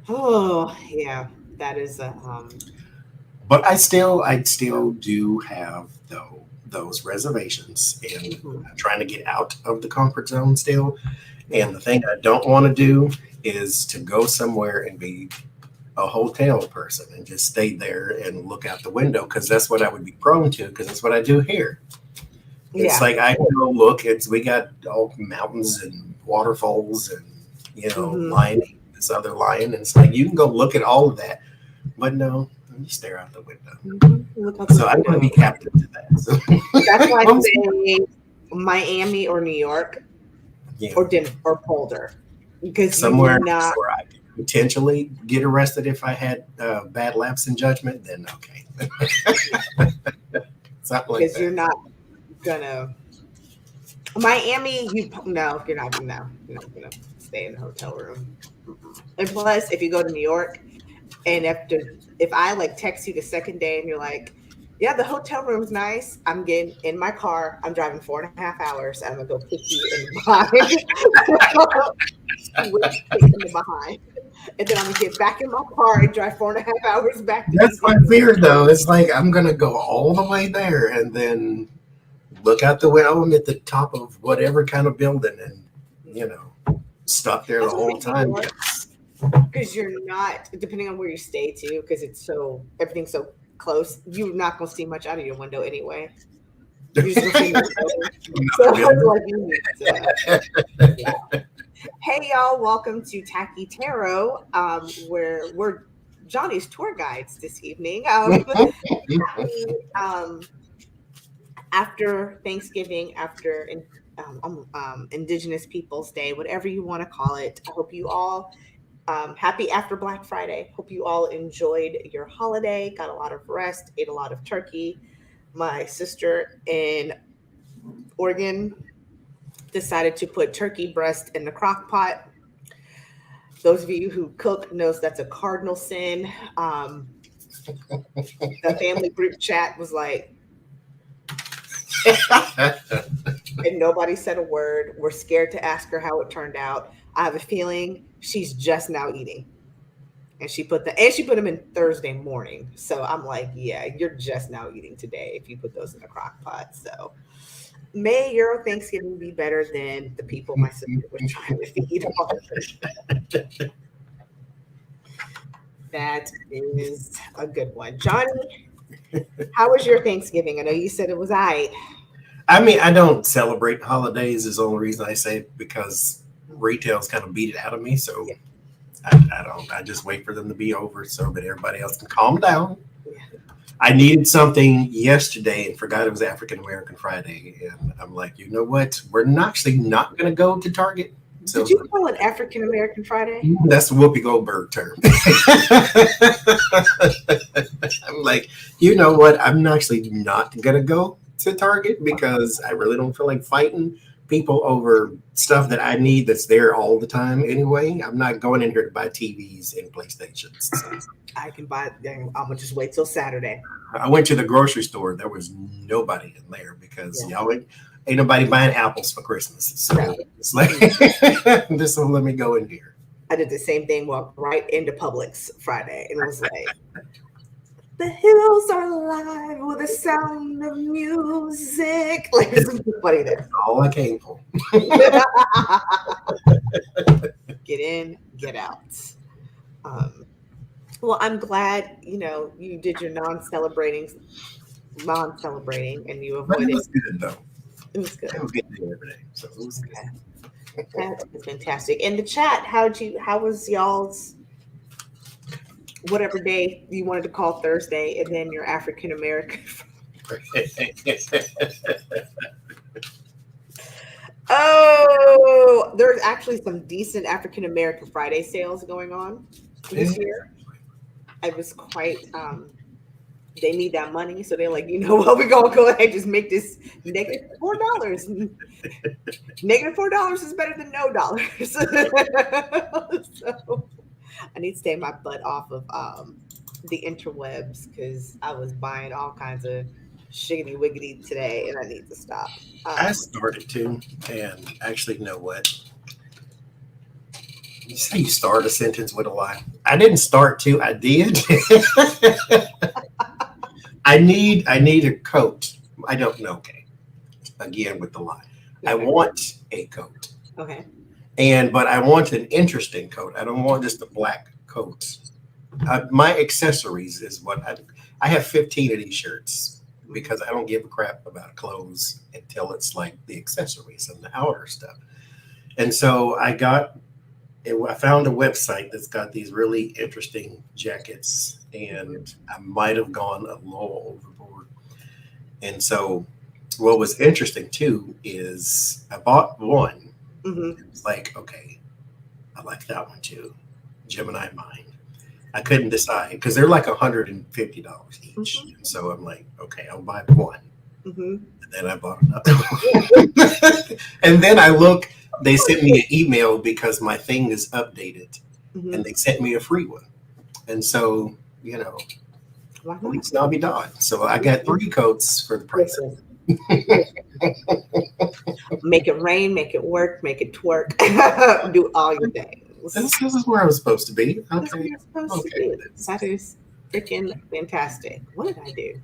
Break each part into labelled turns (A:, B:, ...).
A: Oh, yeah, that is a
B: But I still do have those reservations, and
A: mhm.
B: I'm trying to get out of the comfort zone still.
A: Yeah.
B: And the thing I don't want to do is to go somewhere and be a hotel person and just stay there and look out the window, because that's what I would be prone to, because that's what I do here. It's
A: Yeah.
B: like I can go look. It's we got all mountains and waterfalls and
A: Hmm.
B: lion, this other lion, and it's like you can go look at all of that, but no, you stare out the window.
A: Look out the
B: So I'm going to be
A: window.
B: captive to that. So
A: That's why I
B: we'll see.
A: say Miami or New York
B: Yeah,
A: or Denver or Boulder because you will
B: somewhere
A: not.
B: where I could potentially get arrested if I had bad lapse in judgment. Then okay, something like
A: Because you're
B: that.
A: not gonna Miami. You no, you're not gonna stay in the hotel room. Mm-mm. And plus, if you go to New York, and if I like text you the second day and you're like, yeah, the hotel room's nice. I'm getting in my car. I'm driving 4.5 hours. I'm gonna go kick you in the behind. With kick in the behind, and then I'm gonna get back in my car and drive 4.5 hours back to
B: That's
A: DC.
B: my fear, though. It's like I'm gonna go all the way there and then look out the window. I'm at the top of whatever kind of building, and stuck there the
A: That's what
B: whole
A: makes New
B: time.
A: York because you're not depending on where you stay too because it's so everything's so close. You're not gonna see much out of your window anyway. You're just gonna see another building. So
B: Another
A: it's
B: building.
A: like you need to. Yeah. Hey y'all, welcome to Tacky Tarot, where we're Johnny's tour guides this evening. Um, after Thanksgiving, after Indigenous Peoples Day, whatever you want to call it. I hope you all happy after Black Friday. Hope you all enjoyed your holiday, got a lot of rest, ate a lot of turkey. My sister in Oregon decided to put turkey breast in the crock pot. Those of you who cook knows that's a cardinal sin. Um, the family group chat was like, and nobody said a word. We're scared to ask her how it turned out. I have a feeling she's just now eating. And she put them in Thursday morning. So I'm like, yeah, you're just now eating today if you put those in a crock pot. So may your Thanksgiving be better than the people my sister was trying to feed on. That is a good one. Johnny, how was your Thanksgiving? I know you said it was I.
B: I mean, I don't celebrate holidays. Is the only reason I say it, because retail's kind of beat it out of me. So
A: Yeah,
B: I don't. I just wait for them to be over so that everybody else can calm down.
A: yeah.
B: I needed something yesterday and forgot it was African American Friday, and I'm like, you know what? We're not actually not going to go to Target.
A: Did
B: So
A: you call it African American Friday?
B: that's the Whoopi Goldberg term. I'm like, you know what? I'm actually not gonna go to Target because I really don't feel like fighting people over stuff that I need that's there all the time anyway. I'm not going in here to buy TVs and PlayStations. So
A: I can buy. I'm gonna just wait till Saturday.
B: I went to the grocery store. There was nobody in there because
A: Yeah,
B: ain't nobody buying apples for Christmas. So
A: right.
B: it's like,
A: Mm.
B: just let me go in here.
A: I did the same thing. Walked right into Publix Friday, and it was like the hills are alive with the sound of music. Like it's funny there.
B: All I came for.
A: Get in, get out. Um, well, I'm glad you did your non-celebrating, and you
B: But it
A: avoided.
B: was good though.
A: It was good.
B: I was getting there every day, so it was good.
A: Okay, that is fantastic. In the chat, how was y'all's whatever day you wanted to call Thursday, and then your African American. Oh, there's actually some decent African American Friday sales going on this year. I was quite they need that money, so they're like, you know what, we're gonna go ahead and just make this -$4. -$4 is better than no dollars. So I need to stay my butt off of the interwebs because I was buying all kinds of shiggity wiggity today and I need to stop.
B: I started to, and actually, you know what? You say you start a sentence with a lie. I didn't start to. I did. I need a coat. I don't know. Okay. Again with the lie. I
A: Okay.
B: want a coat.
A: Okay.
B: But I want an interesting coat. I don't want just a black coat. My accessories is what I have 15 of these shirts because I don't give a crap about clothes until it's like the accessories and the outer stuff. And so I found a website that's got these really interesting jackets, and I might have gone a little overboard. And so, what was interesting too is I bought one.
A: Mm-hmm.
B: It's like, okay, I like that one too. Gemini Mind. I couldn't decide because they're like $150 each.
A: Mm-hmm.
B: So I'm like, okay, I'll buy one.
A: Mm-hmm.
B: And then I bought another one. And then they sent me an email because my thing is updated
A: Mm-hmm.
B: and they sent me a free one. And so,
A: Why
B: at
A: not?
B: least I'll be done. So I got 3 coats for the price.
A: Listen, make it rain, make it work, make it twerk, do all your things.
B: This is where I was supposed to be.
A: That's what
B: Okay.
A: you're supposed to
B: Okay.
A: do. That is freaking fantastic. What did I do?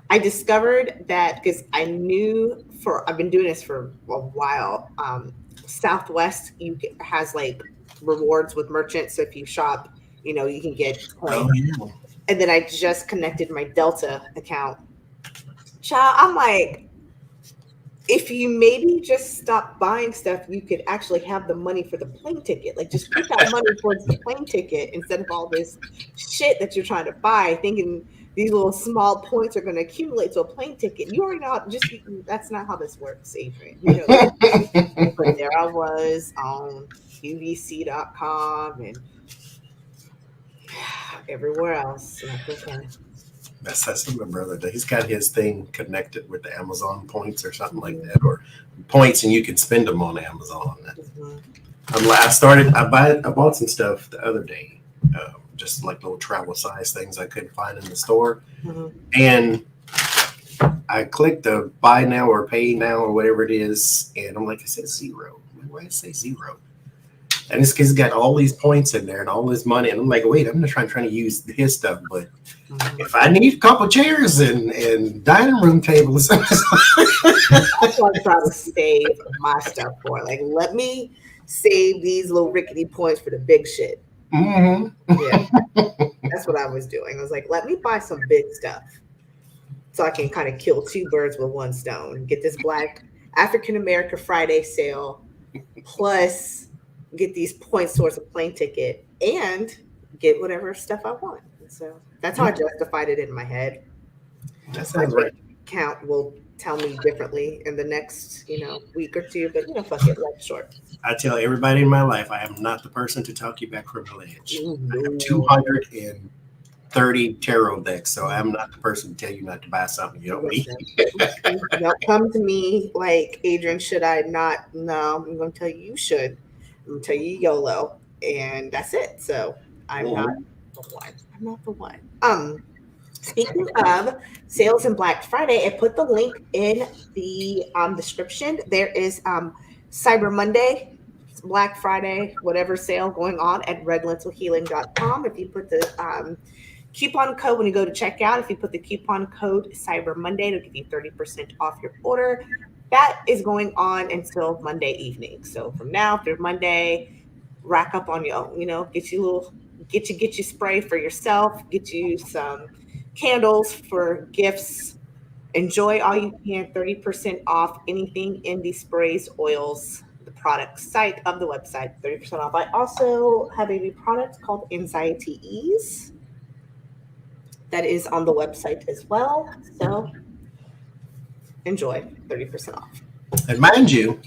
A: I discovered that because I've been doing this for a while. Southwest has like rewards with merchants. So if you shop, you can get
B: Oh,
A: points.
B: yeah.
A: And then I just connected my Delta account. Child, I'm like, if you maybe just stop buying stuff, you could actually have the money for the plane ticket. Like just put that money towards the plane ticket instead of all this shit that you're trying to buy, thinking these little small points are going to accumulate to a plane ticket. You already know that's not how this works, Adrian. But there I was on QVC.com and everywhere else. Like, okay.
B: That's my brother. He's got his thing connected with the Amazon points or something like that, or points, and you can spend them on Amazon.
A: Mhm.
B: I bought some stuff the other day, just like little travel size things I couldn't find in the store,
A: Mhm.
B: and I clicked the buy now or pay now or whatever it is, and I'm like, it says 0. I'm like, why does it say 0? And this kid's got all these points in there and all this money, and I'm like, wait, I'm not trying to use his stuff, but if I need a couple chairs and dining room tables,
A: That's what I try to save my stuff for. Like, let me save these little rickety points for the big shit.
B: Mhm.
A: Yeah, that's what I was doing. I was like, let me buy some big stuff so I can kind of kill 2 birds with 1 stone. Get this Black African American Friday sale, plus get these points towards a plane ticket and get whatever stuff I want. So that's how I justified it in my head.
B: That
A: My
B: sounds
A: bank
B: right.
A: account will tell me differently in the next, week or 2, but fuck it, life's short.
B: I tell everybody in my life, I am not the person to talk you back from the ledge.
A: Ooh,
B: I have
A: no.
B: 230 tarot decks, so I'm not the person to tell you not to buy something you don't need.
A: Listen, don't come to me like, Adrian, should I not? No, I'm going to tell you should. I'm going to tell you YOLO, and that's it. So I'm not the one. I'm not the one. Speaking of sales and Black Friday, I put the link in the description. There is Cyber Monday, Black Friday, whatever sale going on at redlentilhealing.com. If you put the coupon code when you go to checkout, if you put the coupon code Cyber Monday, it'll give you 30% off your order. That is going on until Monday evening. So from now through Monday, rack up on your own, get you spray for yourself, get you some candles for gifts. Enjoy all you can, 30% off anything in the sprays, oils, the product site of the website, 30% off. I also have a new product called Anxiety Ease that is on the website as well. So enjoy, 30% off.
B: And mind you,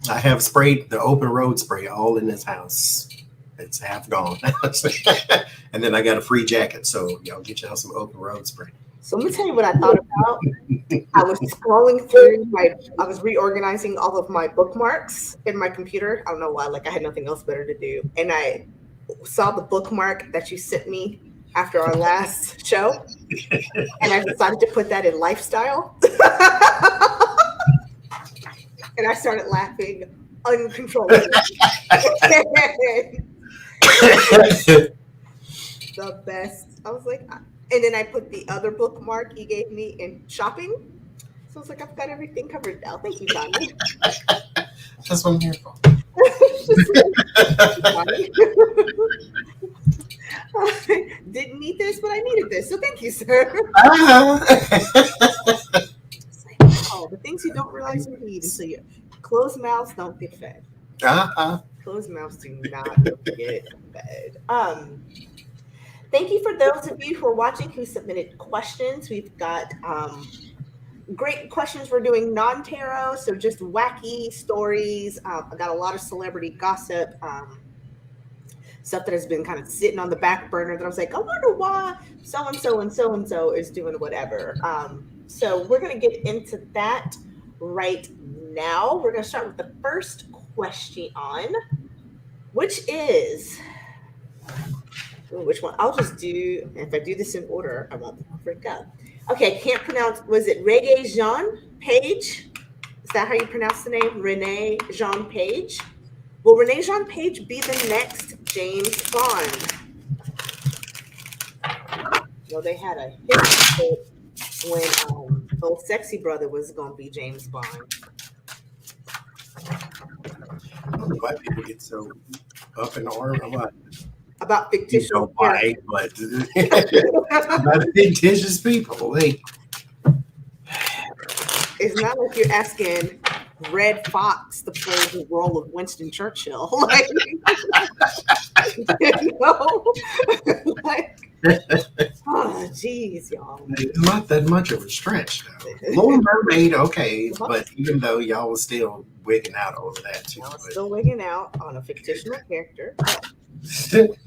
B: I have sprayed the open road spray all in this house. It's half gone. And then I got a free jacket, so y'all get y'all some open road spray.
A: So let me tell you what I thought about. I was scrolling through I was reorganizing all of my bookmarks in my computer. I don't know why, like I had nothing else better to do. And I saw the bookmark that you sent me after our last show. And I decided to put that in lifestyle. And I started laughing uncontrollably. The best. I was like, and then I put the other bookmark he gave me in shopping. So I was like, I've got everything covered now. Thank you, Johnny.
B: That's what I'm here for.
A: Just like, didn't need this, but I needed this. So thank you, sir. It's like, wow, the things you don't realize you need until you closed mouths don't get fed. Closed mouths do not get fed. Thank you for those of you who are watching who submitted questions. We've got great questions. We're doing non-tarot, so just wacky stories. I got a lot of celebrity gossip, stuff that has been kind of sitting on the back burner that I was like, I wonder why so-and-so and so-and-so is doing whatever. So we're going to get into that right now. We're going to start with the first question on, which is... which one? I'll just do, if I do this in order, I won't freak out. Okay, I can't pronounce, was it Reggae Jean Page? Is that how you pronounce the name? Renee Jean Page? Will Renee Jean Page be the next James Bond? Well, they had a hit when old sexy brother was going to be James Bond.
B: I don't know why people get so up in arms
A: about fictitious.
B: You know why, but about fictitious people.
A: It's not like you're asking Red Fox to play the role of Winston Churchill. Like, you know? Like, oh, jeez, y'all.
B: Not that much of a stretch, though. Little Mermaid, okay, but even though y'all was still wigging out over that, too.
A: I was still wigging out on a fictional character. It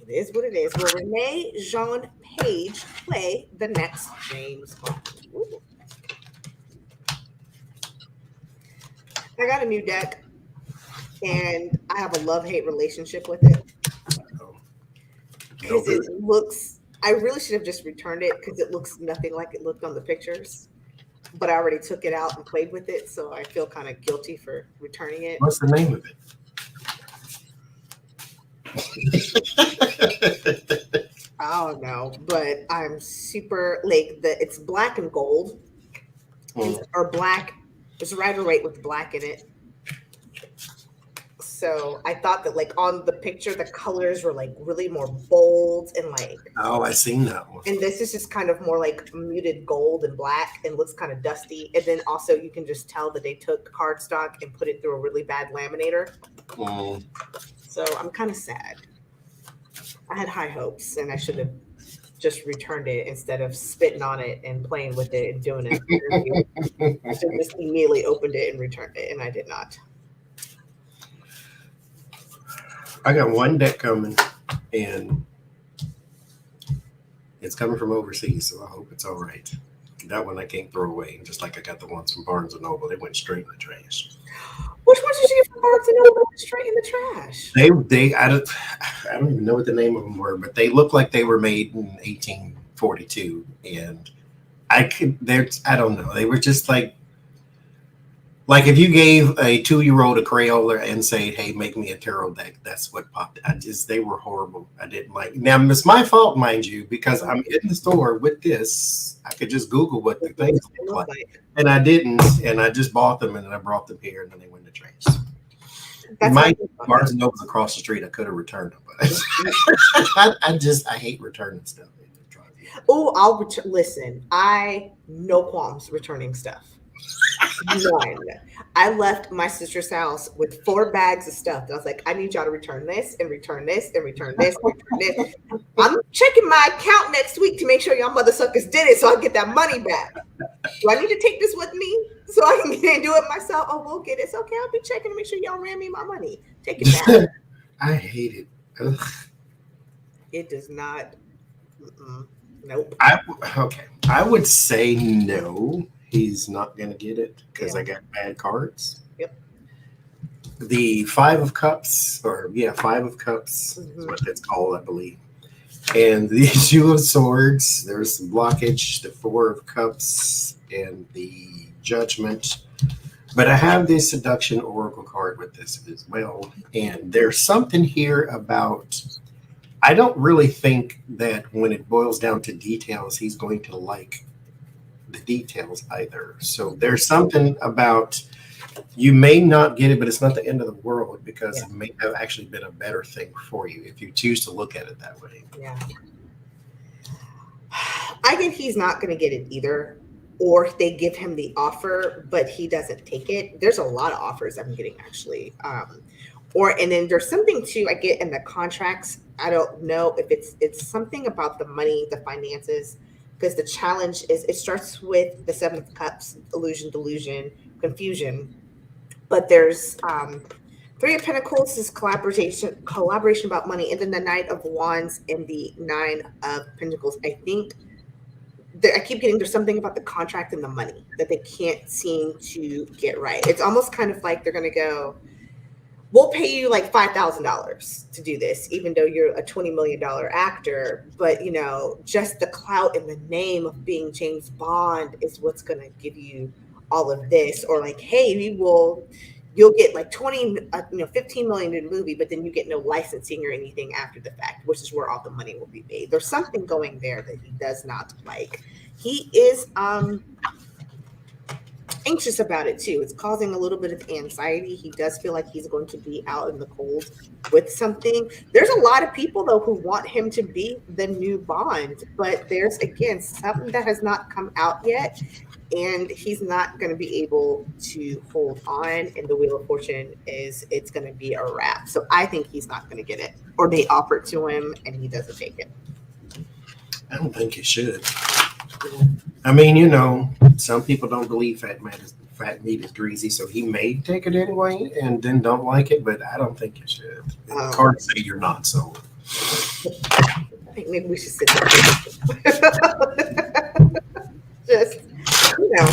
A: is what it is. Will Renee Jean Page play the next James Bond? Ooh. I got a new deck, and I have a love-hate relationship with it. Because it looks, I really should have just returned it because it looks nothing like it looked on the pictures. But I already took it out and played with it, so I feel kind of guilty for returning it.
B: What's the name of
A: it? I don't know, but I'm super, like, it's black and gold. Or black. There's a rider rate with black in it. So I thought that, like, on the picture, the colors were like really more bold and like.
B: Oh, I seen that one.
A: And this is just kind of more like muted gold and black and looks kind of dusty. And then also you can just tell that they took cardstock and put it through a really bad laminator. So I'm kind of sad. I had high hopes and I should have just returned it instead of spitting on it and playing with it and doing it. I should have just immediately opened it and returned it, and I did not.
B: I got one deck coming, and it's coming from overseas, so I hope it's all right. That one I can't throw away, just like I got the ones from Barnes & Noble. They went straight in the trash.
A: Which ones did you get from Barnes & Noble straight in the trash?
B: I don't even know what the name of them were, but they look like they were made in 1842, and I don't know. They were just like if you gave a 2-year-old a Crayola and say, "Hey, make me a tarot deck," that's what popped. They were horrible. I didn't like. Now it's my fault, mind you, because I'm in the store with this. I could just Google what the things look like, and I didn't, and I just bought them, and then I brought them here, and then they went to trash. My Barnes & Noble's across the street. I could have returned them, but I hate returning stuff.
A: Oh, listen. I no qualms returning stuff. None. I left my sister's house with 4 bags of stuff. And I was like, I need y'all to return this and return this and return this and return this. I'm checking my account next week to make sure y'all mother suckers did it so I get that money back. Do I need to take this with me so I can get and do it myself? Oh, we'll get it. It's okay. I'll be checking to make sure y'all ran me my money. Take it back.
B: I hate it. Ugh.
A: It does not. Nope.
B: I would say no. He's not going to get it because I got bad cards.
A: Yep.
B: The 5 of Cups, is what that's called, I believe. And the Two of Swords, there's some blockage. The 4 of Cups and the Judgment. But I have this seduction oracle card with this as well. And there's something here about, I don't really think that when it boils down to details, he's going to like the details either. So there's something about, you may not get it, but it's not the end of the world, because it may have actually been a better thing for you if you choose to look at it that way.
A: Yeah. I think he's not going to get it either, or they give him the offer, but he doesn't take it. There's a lot of offers I'm getting actually. And then there's something too I get in the contracts. I don't know if it's something about the money, the finances, because the challenge is it starts with the Seven of Cups, illusion, delusion, confusion. But there's Three of Pentacles is collaboration about money, and then the Knight of Wands and the Nine of Pentacles. I think I keep getting there's something about the contract and the money that they can't seem to get right. It's almost kind of like they're going to go, we'll pay you like $5,000 to do this, even though you're a $20 million actor. But, you know, just the clout and the name of being James Bond is what's going to give you all of this. Or like, hey, you'll get like 15 million in the movie, but then you get no licensing or anything after the fact, which is where all the money will be made. There's something going there that he does not like. He is anxious about it too. It's causing a little bit of anxiety. He does feel like he's going to be out in the cold with something. There's a lot of people though who want him to be the new Bond, but there's again something that has not come out yet, and he's not going to be able to hold on. And the Wheel of Fortune is it's going to be a wrap. So I think he's not going to get it, or they offer it to him and he doesn't take it.
B: I don't think he should. I mean, you know, some people don't believe fat meat is greasy, so he may take it anyway and then don't like it, but I don't think you should. The cards say you're not, so.
A: I think maybe we should sit there. Just, you know,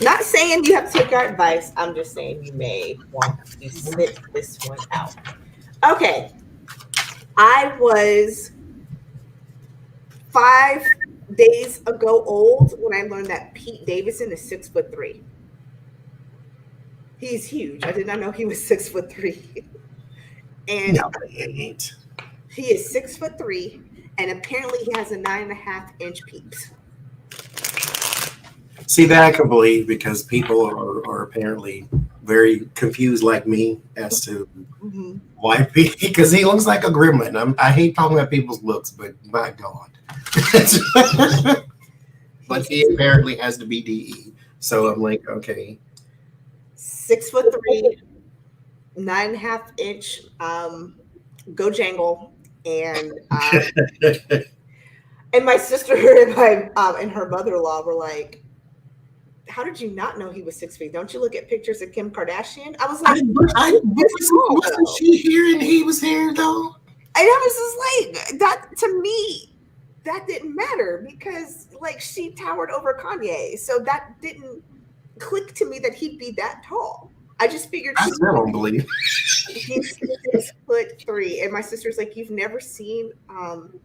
A: not saying you have to take our advice. I'm just saying you may want to sit this one out. Okay. I was 5 days ago old when I learned that Pete Davidson is 6'3". He's huge. I did not know he was 6'3". And
B: no, he ain't.
A: He is 6'3", and apparently he has a 9.5-inch peeps.
B: See, that I can believe, because people are apparently very confused like me as to why, because he looks like a gremlin. I hate talking about people's looks, but my God. But he apparently has the BDE. So I'm like, okay.
A: 6'3", 9.5-inch, go jangle, and my sister and her mother-in-law were like, how did you not know he was 6 feet? Don't you look at pictures of Kim Kardashian? I was like,
B: wasn't she here and he was here though?
A: And I was just like, that to me, that didn't matter, because like she towered over Kanye. So that didn't click to me that he'd be that tall. I just figured
B: I don't believe
A: he's 6'3", and my sister's like, you've never seen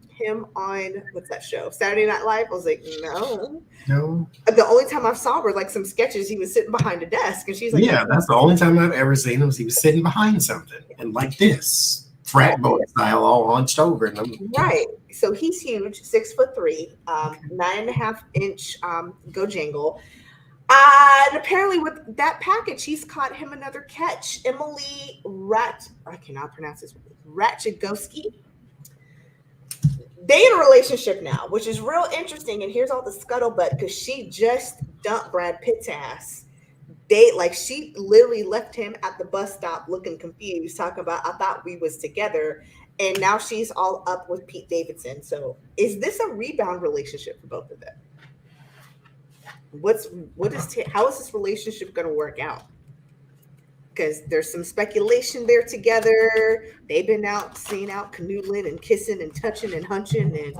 A: him on what's that show, Saturday Night Live? I was like, no. The only time I saw her like some sketches, he was sitting behind a desk, and she's like,
B: yeah, that's the only time I've ever seen him. He was sitting behind something and like this frat boy style, all hunched over, and
A: right. So he's huge, 6'3", 9.5-inch go jangle. And apparently with that package, he's caught him another catch. Emily I cannot pronounce this, Ratchagowski. They in a relationship now, which is real interesting. And here's all the scuttlebutt, because she just dumped Brad Pitt's ass. She literally left him at the bus stop looking confused, talking about, I thought we was together. And now she's all up with Pete Davidson. So is this a rebound relationship for both of them? How is this relationship going to work out? Because there's some speculation they're together. They've been seen out canoodling and kissing and touching and hunching and,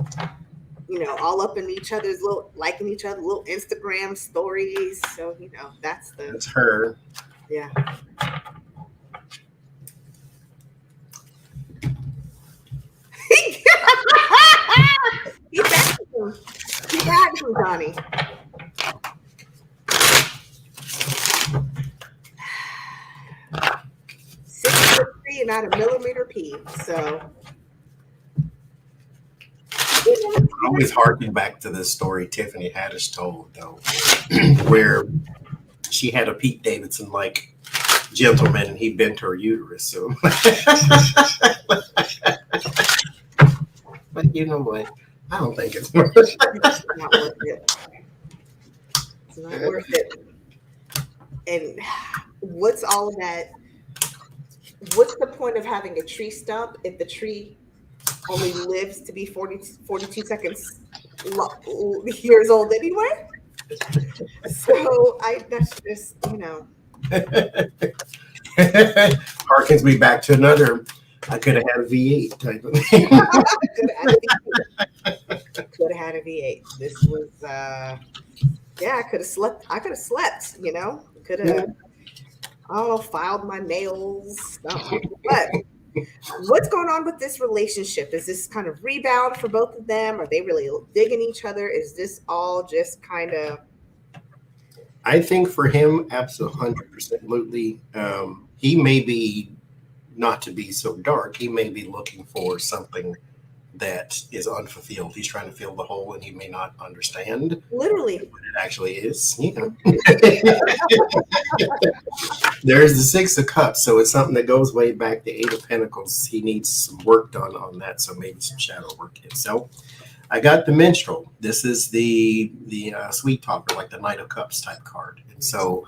A: you know, all up in each other's liking each other little Instagram stories. So, you know, that's
B: her.
A: Yeah. He bagged him, Johnie. not a millimeter P. So
B: I always harken back to this story Tiffany Haddish told, though, where she had a Pete Davidson like gentleman and he bent her uterus. So, but you know what? I don't think it's worth it.
A: it's not worth it. It's not worth it. And what's all of that? What's the point of having a tree stump if the tree only lives to be 42 seconds years old anyway? So that's just,
B: Harkens me back to another. I could have had a V8 type of thing.
A: Could have had a V8. This was, I could have slept. Could have, I don't know, filed my nails. But what's going on with this relationship? Is this kind of rebound for both of them? Are they really digging each other? Is this all just kind of?
B: I think for him, absolutely. He may be, not to be so dark, he may be looking for something that is unfulfilled. He's trying to fill the hole and he may not understand
A: Literally
B: what it actually is. There's the Six of Cups, so it's something that goes way back to Eight of Pentacles. He needs some work done on that, so maybe some shadow work himself. I got the Minstrel. This is the sweet talker, like the Knight of Cups type card. And so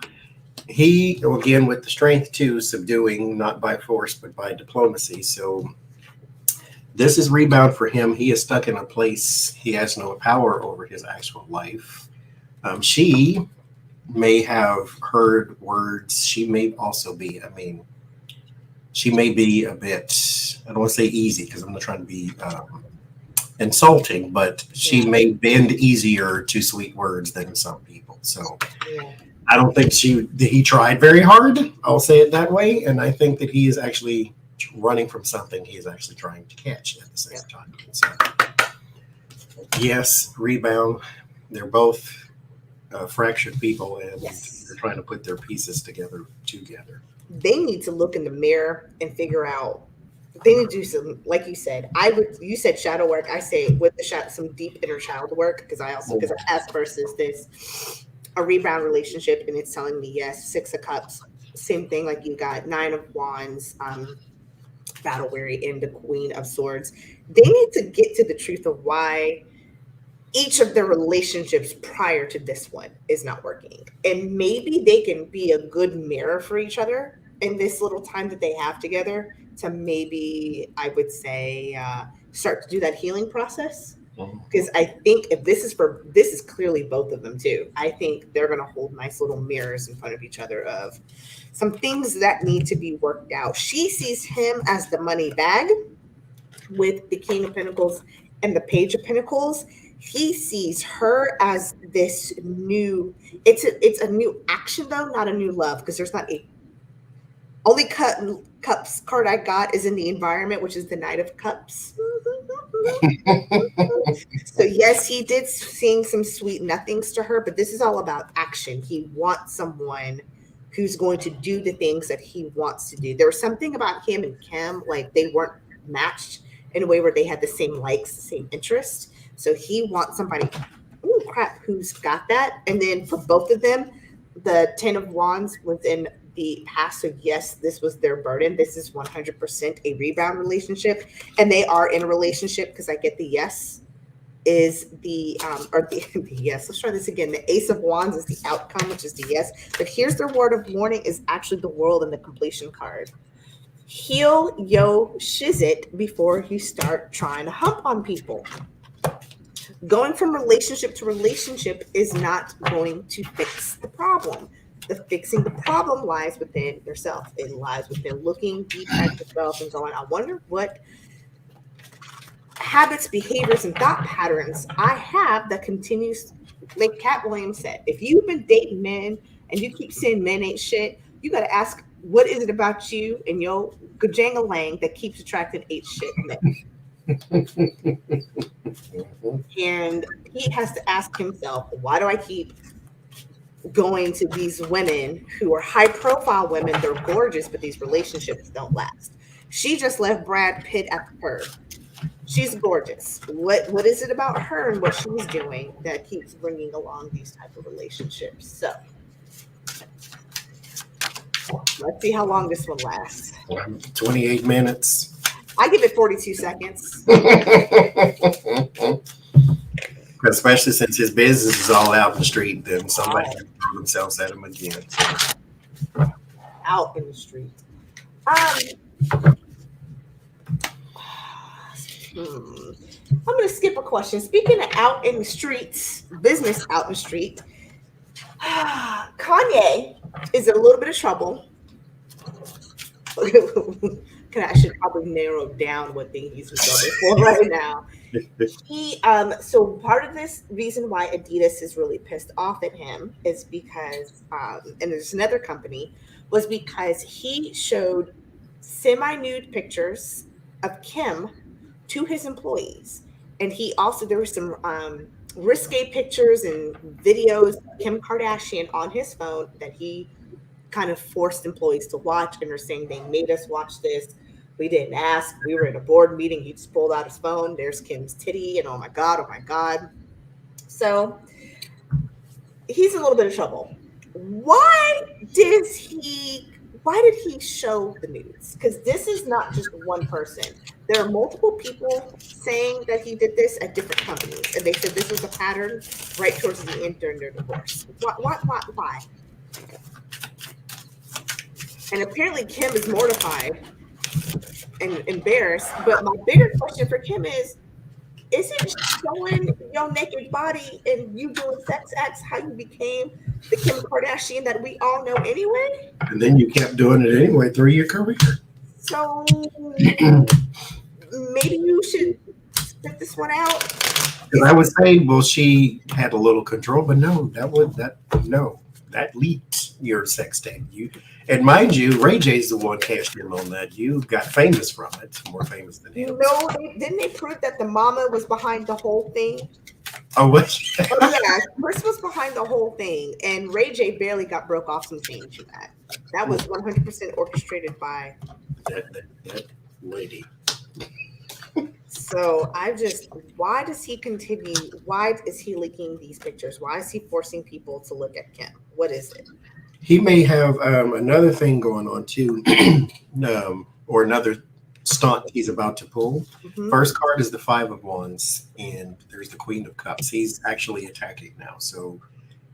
B: he, again, with the strength too, subduing, not by force, but by diplomacy. So this is rebound for him. He is stuck in a place he has no power over his actual life. She may have heard words. She may also be, she may be a bit, I don't want to say easy because I'm not trying to be insulting, but she may bend easier to sweet words than some people. So I don't think he tried very hard. I'll say it that way. And I think that he is actually running from something he is actually trying to catch at the same time. So, yes, rebound. They're both fractured people, and they're trying to put their pieces together.
A: They need to look in the mirror and figure out. They need to do some, like you said. You said shadow work. I say with the some deep inner child work because S versus this a rebound relationship, and it's telling me yes. Six of Cups, same thing. Like you got Nine of Wands, battle weary, and the Queen of Swords. They need to get to the truth of why each of their relationships prior to this one is not working, and maybe they can be a good mirror for each other in this little time that they have together to maybe, I would say, start to do that healing process. Because I think if this is clearly both of them too. I think they're going to hold nice little mirrors in front of each other of some things that need to be worked out. She sees him as the money bag with the King of Pentacles and the Page of Pentacles. He sees her as this new, it's a new action though, not a new love, because there's not a only cups card I got is in the environment, which is the Knight of Cups. So yes, he did sing some sweet nothings to her, but this is all about action. He wants someone who's going to do the things that he wants to do. There was something about him and Kim, like they weren't matched in a way where they had the same likes, the same interest. So he wants somebody, who's got that. And then for both of them, the 10 of Wands was in the past. So yes, this was their burden. This is 100% a rebound relationship. And they are in a relationship because I get the yes is the yes. Let's try this again. The Ace of Wands is the outcome, which is the yes. But here's their word of warning is actually the World and the completion card. Heal yo shizit before you start trying to hump on people. Going from relationship to relationship is not going to fix the problem. The fixing the problem lies within yourself. It lies within looking deep at yourself and going, I wonder what habits, behaviors, and thought patterns I have that continues, like Cat Williams said, if you've been dating men and you keep saying men ain't shit, you got to ask, what is it about you and your Gajanga-lang that keeps attracting ain't shit men? And he has to ask himself, why do I keep going to these women who are high profile women? They're gorgeous, but these relationships don't last. She just left Brad Pitt at the curb. She's gorgeous. What is it about her and what she's doing that keeps bringing along these type of relationships? So let's see how long this one lasts.
B: 28 minutes.
A: I give it 42 seconds.
B: Especially since his business is all out in the street, then somebody can throw themselves at him again.
A: Out in the street. I'm going to skip a question. Speaking of out in the streets, business out in the street, Kanye is in a little bit of trouble. I should probably narrow down what thing he's in trouble for right now. So part of this reason why Adidas is really pissed off at him is because, and there's another company, was because he showed semi-nude pictures of Kim to his employees. And he also, there were some risque pictures and videos of Kim Kardashian on his phone that he kind of forced employees to watch, and they're saying they made us watch this. We didn't ask. We were in a board meeting. He just pulled out his phone. There's Kim's titty, and oh my God, oh my God. So he's in a little bit of trouble. Why did he show the nudes? Because this is not just one person. There are multiple people saying that he did this at different companies, and they said this was a pattern right towards the end during their divorce. Why? And apparently Kim is mortified and embarrassed. But my bigger question for Kim is it showing your naked body and you doing sex acts how you became the Kim Kardashian that we all know anyway?
B: And then you kept doing it anyway through your career.
A: So maybe you should spit this one out.
B: Because I would say, well, she had a little control, but no, that leaked your sex tape. And mind you, Ray J's the one cashed in on that. You got famous from it, more famous than him.
A: No, didn't they prove that the mama was behind the whole thing?
B: Oh, what?
A: Oh, yeah, Chris was behind the whole thing, and Ray J barely got broke off some change for that. That was 100% orchestrated by
B: that lady.
A: So why does he continue? Why is he leaking these pictures? Why is he forcing people to look at Kim? What is it?
B: He may have another thing going on too, or another stunt he's about to pull. Mm-hmm. First card is the 5 of Wands, and there's the Queen of Cups. He's actually attacking now, so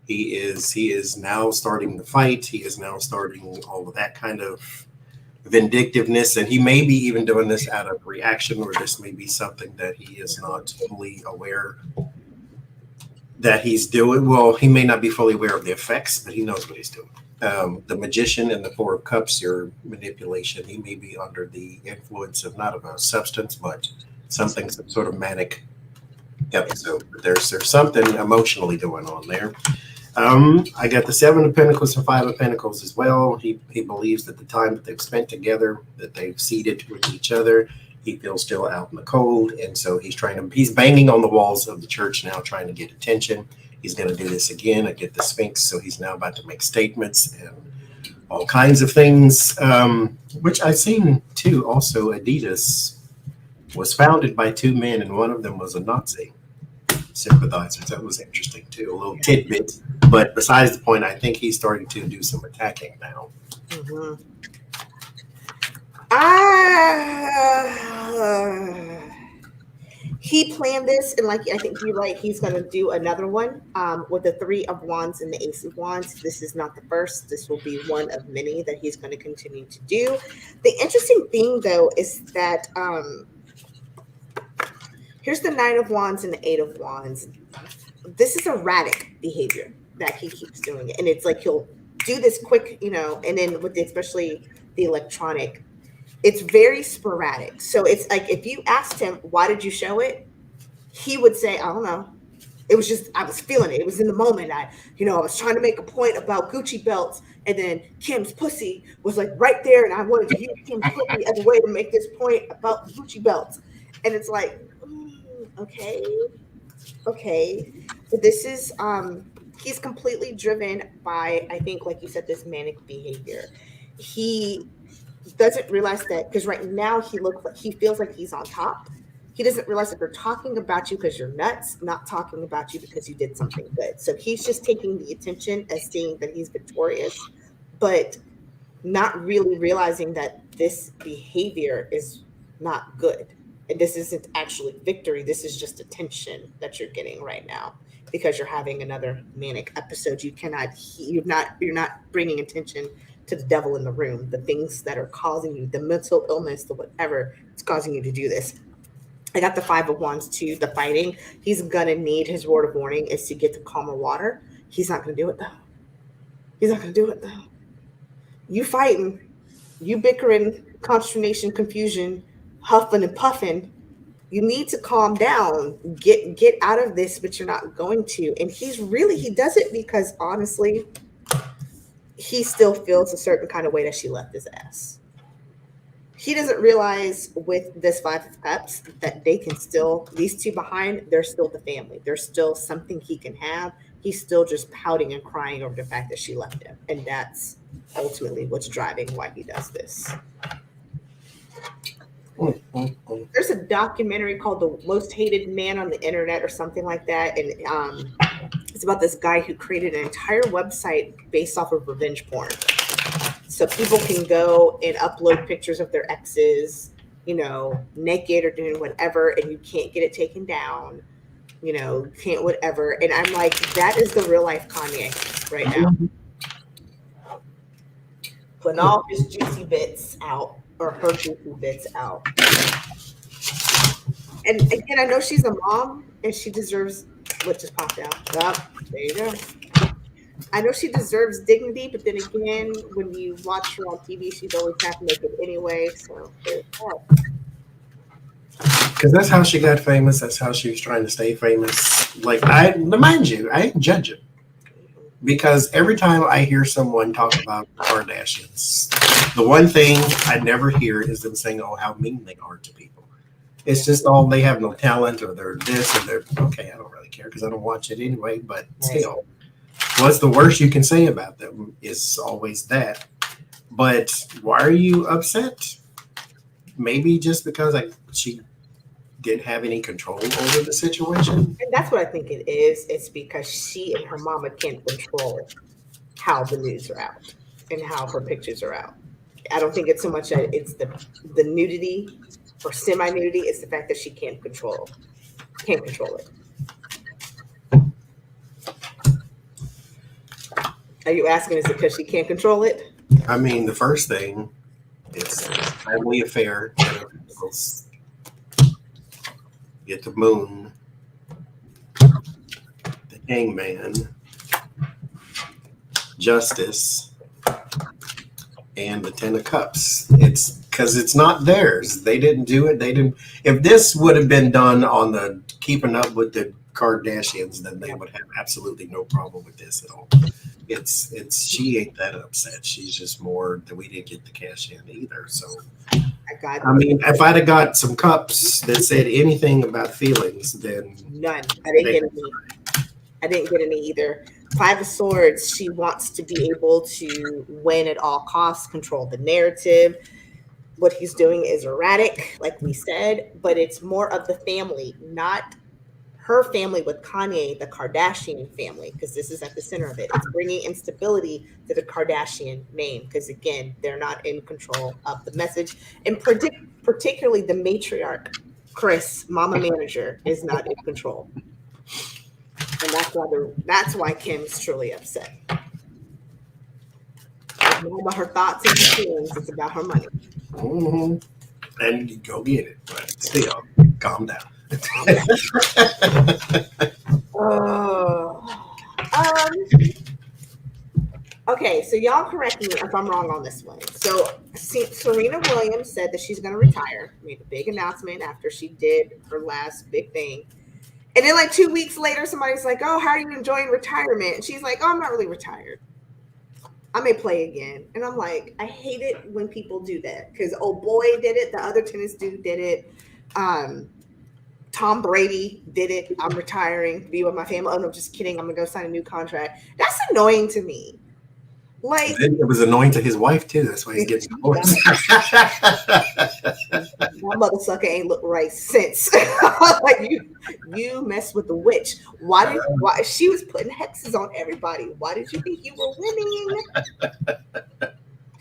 B: he is now starting the fight. He is now starting all of that kind of vindictiveness, and he may be even doing this out of reaction, or this may be something that he is not fully aware that he's doing. Well, he may not be fully aware of the effects, but he knows what he's doing. The Magician and the 4 of Cups, your manipulation. He may be under the influence of not of a substance, but some sort of manic episode. But there's something emotionally going on there. I got the 7 of Pentacles and 5 of Pentacles as well. He believes that the time that they've spent together, that they've seeded with each other, he feels still out in the cold, and so he's banging on the walls of the church now, trying to get attention. He's going to do this again. I get the Sphinx, so he's now about to make statements and all kinds of things, which I've seen too. Also, Adidas was founded by 2 men, and one of them was a Nazi sympathizer. That was interesting too, a little tidbit. But besides the point, I think he's starting to do some attacking now.
A: Mm-hmm. He planned this, and I think you're right, he's going to do another one with the 3 of Wands and the Ace of Wands. This is not the first. This will be one of many that he's going to continue to do. The interesting thing, though, is that here's the 9 of Wands and the 8 of Wands. This is erratic behavior that he keeps doing, and it's like he'll do this quick, and then with especially the electronic, it's very sporadic. So it's like if you asked him, why did you show it? He would say, I don't know. It was just, I was feeling it. It was in the moment. I was trying to make a point about Gucci belts, and then Kim's pussy was like right there, and I wanted to use Kim's pussy as a way to make this point about Gucci belts. And it's like, okay. But this is, he's completely driven by, I think, like you said, this manic behavior. doesn't realize that, because right now he feels like he's on top. He doesn't realize that they're talking about you because you're nuts, not talking about you because you did something good. So he's just taking the attention as seeing that he's victorious, but not really realizing that this behavior is not good. And this isn't actually victory. This is just attention that you're getting right now because you're having another manic episode. You're not bringing attention to the devil in the room, the things that are causing you, the mental illness, the whatever, it's causing you to do this. I got the Five of Wands too, the fighting. He's gonna need, his word of warning is to get to calmer water. He's not gonna do it though. He's not gonna do it though. You fighting, you bickering, consternation, confusion, huffing and puffing. You need to calm down. Get out of this, but you're not going to. And he does it because honestly, he still feels a certain kind of way that she left his ass. He doesn't realize with this Five of Cups that they can still, these two behind, they're still the family. There's still something he can have. He's still just pouting and crying over the fact that she left him. And that's ultimately what's driving why he does this. There's a documentary called The Most Hated Man on the Internet or something like that. And it's about this guy who created an entire website based off of revenge porn. So people can go and upload pictures of their exes, naked or doing whatever, and you can't get it taken down, can't whatever. And I'm like, that is the real life Kanye right now. Putting all his juicy bits out, or her juicy bits out. And again, I know she's a mom and she deserves what just popped out. Oh, there you go. I know she deserves dignity, but then again, when you watch her on TV, she's always half naked anyway. So
B: because that's how she got famous. That's how she was trying to stay famous. Like, mind you, I ain't judging, because every time I hear someone talk about Kardashians, the one thing I never hear is them saying, "Oh, how mean they are to people." It's just, they have no talent, or they're this, or they're okay. I don't really care because I don't watch it anyway. But still, what's the worst you can say about them is always that. But why are you upset? Maybe just because she didn't have any control over the situation.
A: And that's what I think it is. It's because she and her mama can't control how the news are out and how her pictures are out. I don't think it's so much that it's the nudity or semi-nudity. It's the fact that she can't control it. Are you asking, is it because she can't control it?
B: I mean, the first thing, it's a family affair. Get the Moon, the Hangman, Justice, and the Ten of Cups. It's because it's not theirs. They didn't do it. They didn't. If this would have been done on the Keeping Up with the Kardashians, then they would have absolutely no problem with this at all. It's she ain't that upset. She's just more that we didn't get the cash in either. So I mean, if I'd have got some cups that said anything about feelings, then
A: none. I didn't get any either. Five of Swords, she wants to be able to win at all costs, control the narrative. What he's doing is erratic, like we said, but it's more of the family, not her family with Kanye, the Kardashian family, because this is at the center of it. It's bringing instability to the Kardashian name, because again, they're not in control of the message, and particularly the matriarch, Chris, mama manager, is not in control, and that's why Kim's truly upset. It's not about her thoughts and feelings; it's about her money.
B: Mm-hmm. And you go get it, but still, calm down.
A: Okay, so y'all correct me if I'm wrong on this one. So Serena Williams said that she's going to retire, made a big announcement after she did her last big thing. And then like 2 weeks later, somebody's like, "Oh, how are you enjoying retirement?" And she's like, "Oh, I'm not really retired. I may play again." And I'm like, I hate it when people do that, because old boy did it. The other tennis dude did it. Tom Brady did it. I'm retiring, be with my family. Oh, no, just kidding. I'm going to go sign a new contract. That's annoying to me. Like,
B: then it was annoying to his wife too. That's why he's getting divorced.
A: my mother sucker ain't looked right since. Like you messed with the witch. Why she was putting hexes on everybody? Why did you think you were winning?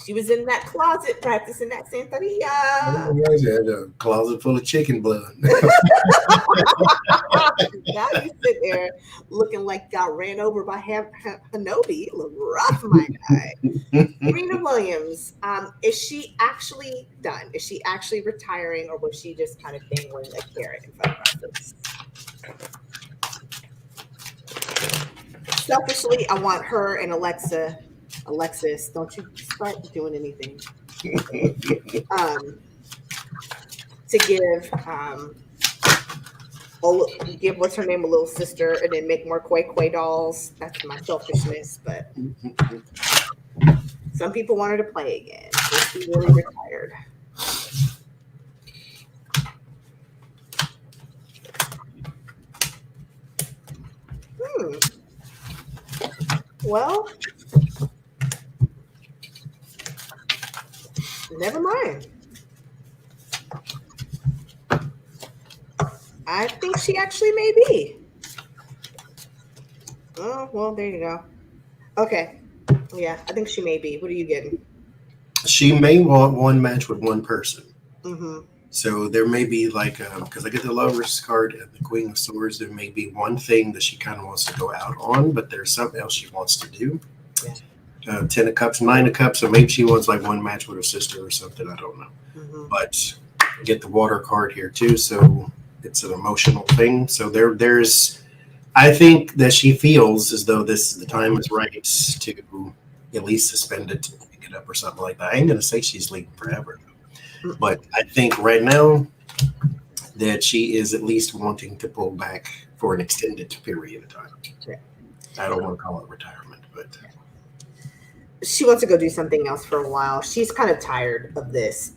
A: She was in that closet practicing that Santeria.
B: She had a closet full of chicken blood.
A: Now you sit there looking like got ran over by Hanobi. You look rough, my guy. Serena Williams, is she actually done? Is she actually retiring, or was she just kind of dangling a carrot in front of our face? Selfishly, I want her and Alexis, don't you start doing anything. To give what's her name a little sister, and then make more Quay Quay dolls. That's my selfishness, but some people want her to play again. She's really retired. Well, never mind. I think she actually may be. Oh, well, there you go. Okay. Yeah, I think she may be. What are you getting?
B: She may want one match with one person.
A: Mm-hmm.
B: So there may be like, because I get the Lover's card and the Queen of Swords, there may be one thing that she kind of wants to go out on, but there's something else she wants to do. Yeah. 10 of Cups, 9 of Cups, so maybe she wants like one match with her sister or something. I don't know. Mm-hmm. But get the Water card here too, so it's an emotional thing. So there's, I think that she feels as though the time is right to at least suspend it, pick it up or something like that. I ain't gonna say she's leaving forever. But I think right now that she is at least wanting to pull back for an extended period of time. Yeah. I don't want to call it retirement, but
A: she wants to go do something else for a while. She's kind of tired of this.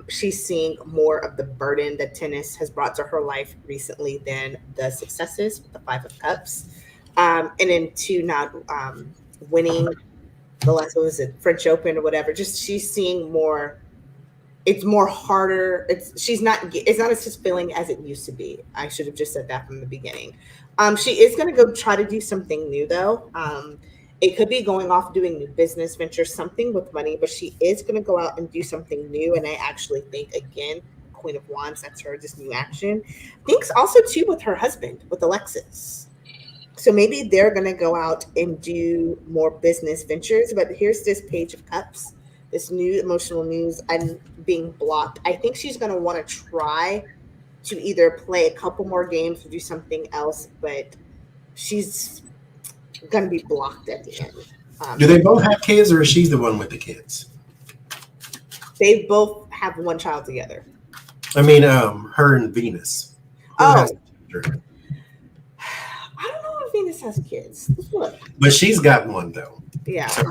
A: She's seeing more of the burden that tennis has brought to her life recently than the successes with the 5 of Cups. And then to not winning the last, what was it, French Open or whatever. Just she's seeing more. It's more harder. It's not as fulfilling as it used to be. I should have just said that from the beginning. She is going to go try to do something new though. It could be going off doing new business ventures, something with money, but she is going to go out and do something new. And I actually think, again, Queen of Wands, that's her, this new action. Thinks also too with her husband, with Alexis. So maybe they're going to go out and do more business ventures. But here's this Page of Cups. This new emotional news, I'm being blocked. I think she's going to want to try to either play a couple more games or do something else, but she's going to be blocked at the end.
B: Do they both have kids, or is she the one with the kids?
A: They both have one child together.
B: I mean, her and Venus.
A: I don't know if Venus has kids. Look.
B: But she's got one, though.
A: Yeah.
B: So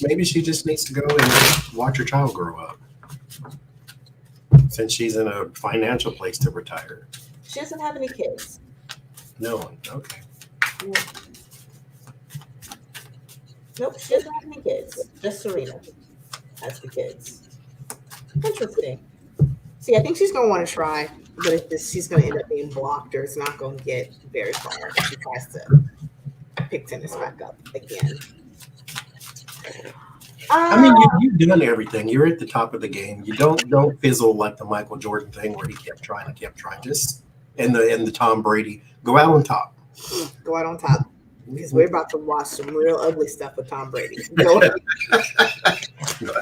B: maybe she just needs to go and watch her child grow up, since she's in a financial place to retire.
A: She doesn't have any kids.
B: No one. Okay.
A: Yeah. Nope, she doesn't have any kids. Just Serena has the kids. Interesting. See, I think she's going to want to try, but if she's going to end up being blocked, or it's not going to get very far. She tries to pick tennis back up again.
B: I mean, you've done everything. You're at the top of the game. You don't fizzle like the Michael Jordan thing where he kept trying. Just and the Tom Brady, go out on top.
A: Go out on top, because we're about to watch some real ugly stuff with Tom Brady. Go out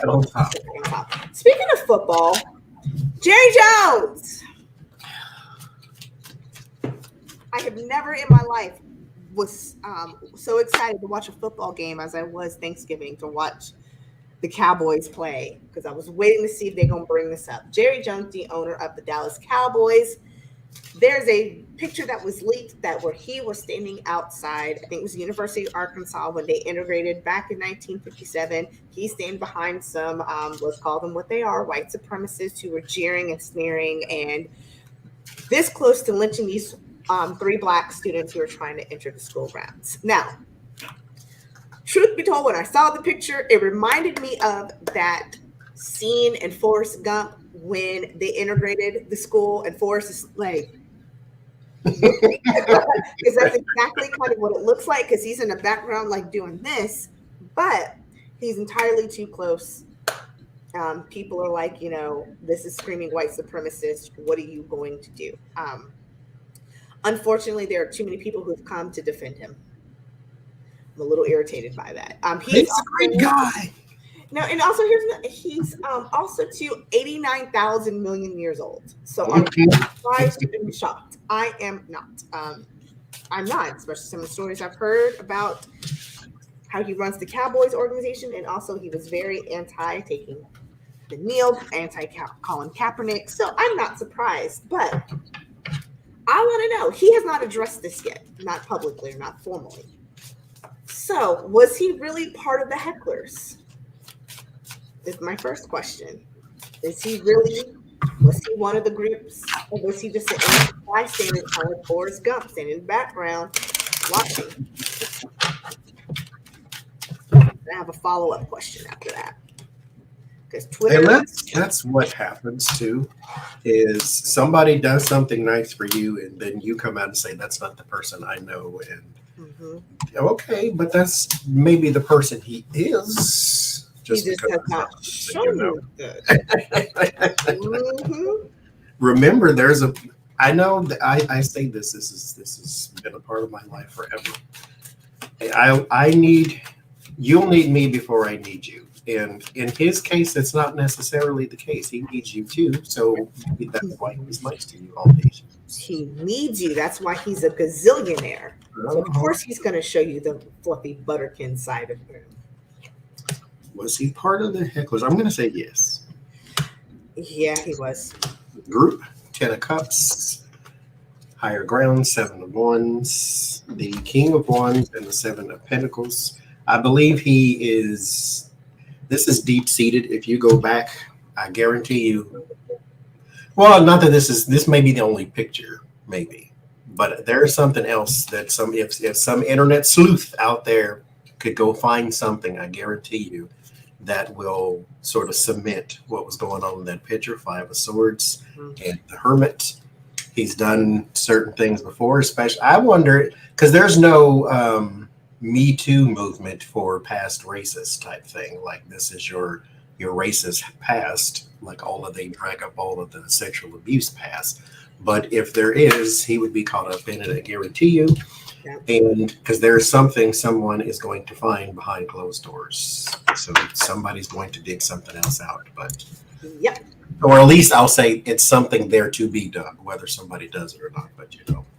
B: on top.
A: Speaking of football, Jerry Jones. I have never in my life was so excited to watch a football game as I was Thanksgiving to watch the Cowboys play, because I was waiting to see if they're going to bring this up. Jerry Jones, the owner of the Dallas Cowboys, there's a picture that was leaked where he was standing outside, I think it was the University of Arkansas when they integrated back in 1957. He's standing behind some, let's call them what they are, white supremacists who were jeering and sneering and this close to lynching these 3 black students who are trying to enter the school grounds. Now, truth be told, when I saw the picture, it reminded me of that scene in Forrest Gump when they integrated the school and Forrest is like, because that's exactly kind of what it looks like because he's in the background like doing this, but he's entirely too close. People are like, this is screaming white supremacist. What are you going to do? Unfortunately, there are too many people who've come to defend him. I'm a little irritated by that. He is
B: He's a great guy.
A: no, and also he's also to 89,000 million years old. So are
B: Mhm.
A: you surprised and shocked? I am not. I'm not, especially some of the stories I've heard about how he runs the Cowboys organization, and also he was very anti taking the kneel, anti Colin Kaepernick. So I'm not surprised, but I want to know. He has not addressed this yet, not publicly or not formally. So was he really part of the hecklers? Is my first question. Was he one of the groups, or was he just an innocent bystander, kind of like Forrest Gump, standing in the background, watching? I have a follow-up question after that. Because Twitter...
B: And that's what happens too, is somebody does something nice for you, and then you come out and say, that's not the person I know. And okay, but that's maybe the person he is.
A: He just has not shown you that.
B: Remember, I know that I say this has been a part of my life forever. You'll need me before I need you. And in his case, it's not necessarily the case. He needs you too. So maybe that's why he's nice to you all these years.
A: He needs you. That's why he's a gazillionaire. So of course he's going to show you the fluffy butterkin side of him.
B: Was he part of the hecklers? I'm going to say yes.
A: Yeah, he was.
B: Group, 10 of Cups, Higher Ground, 7 of Wands, the King of Wands, and the 7 of Pentacles. I believe this is deep-seated. If you go back, I guarantee you, well, not that this may be the only picture, maybe, but there's something else that if some internet sleuth out there could go find something, I guarantee you, that will sort of cement what was going on in that picture. 5 of Swords and the Hermit. He's done certain things before, especially, I wonder, because there's no Me Too movement for past racist type thing. Like, this is your racist past, like they drag up all of the sexual abuse past. But if there is, he would be caught up in it, I guarantee you. And because there's something someone is going to find behind closed doors. So somebody's going to dig something else out. But or at least I'll say it's something there to be done, whether somebody does it or not. But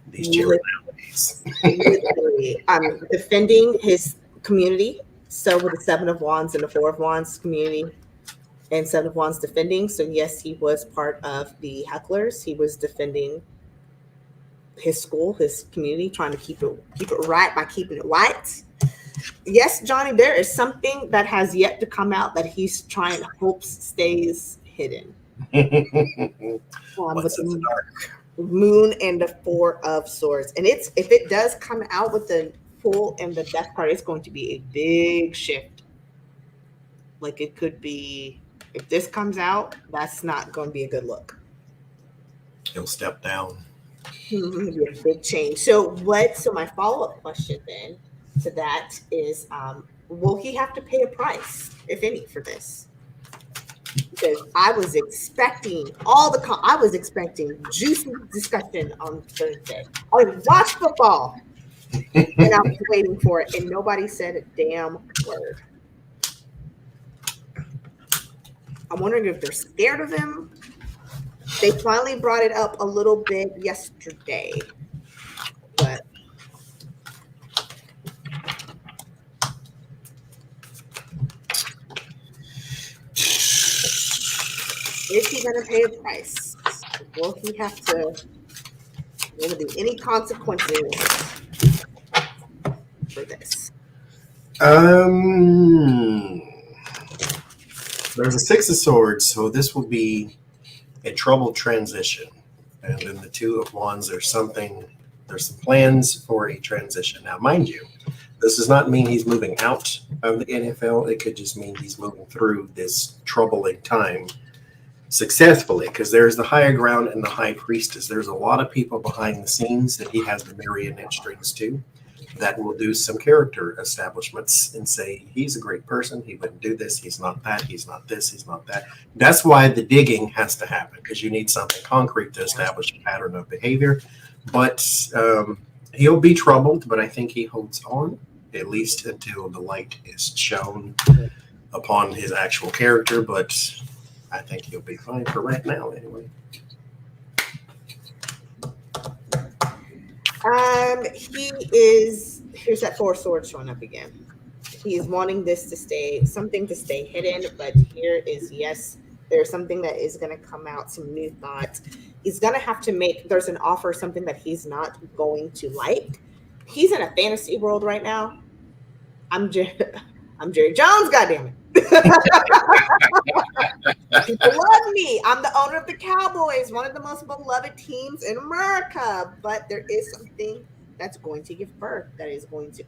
B: these generalities.
A: I'm defending his community. So with the 7 of Wands and the 4 of Wands community and 7 of Wands defending. So yes, he was part of the hecklers. He was defending his school, his community, trying to keep it right by keeping it white. Yes, Johnie, there is something that has yet to come out that he's hopes stays hidden.
B: What's in the dark?
A: Moon and the 4 of Swords. And if it does come out with the Fool and the Death card, it's going to be a big shift. Like, it could be, if this comes out, that's not going to be a good look.
B: He'll step down.
A: A big change. So my follow-up question then to that is, will he have to pay a price, if any, for this? Because I was expecting juicy discussion on Thursday. I would watch football, and I was waiting for it, and nobody said a damn word. I'm wondering if they're scared of him. They finally brought it up a little bit yesterday, but is he going to pay a price? Will he have to? Will there be any consequences for this?
B: There's a 6 of Swords, so this will be a troubled transition. And then the 2 of Wands, there's some plans for a transition. Now, mind you, This does not mean he's moving out of the NFL. It could just mean he's moving through this troubling time successfully, because there's the higher ground and the high priestess. There's a lot of people behind the scenes that he has the marionette strings to that will do some character establishments and say he's a great person, he wouldn't do this, he's not that, he's not this, he's not that. That's why the digging has to happen, because you need something concrete to establish a pattern of behavior. But he'll be troubled, but I think he holds on, at least until the light is shown upon his actual character. But I think he'll be fine for right now anyway.
A: He is, here's that Four of Swords showing up again. He's wanting this to stay, something to stay hidden, but here is, yes, there's something that is going to come out, some new thoughts. He's going to have to make, there's an offer, something that he's not going to like. He's in a fantasy world right now. I'm Jerry Jones, goddammit. People love me. I'm the owner of the Cowboys, one of the most beloved teams in America. But there is something that's going to give birth, that is going to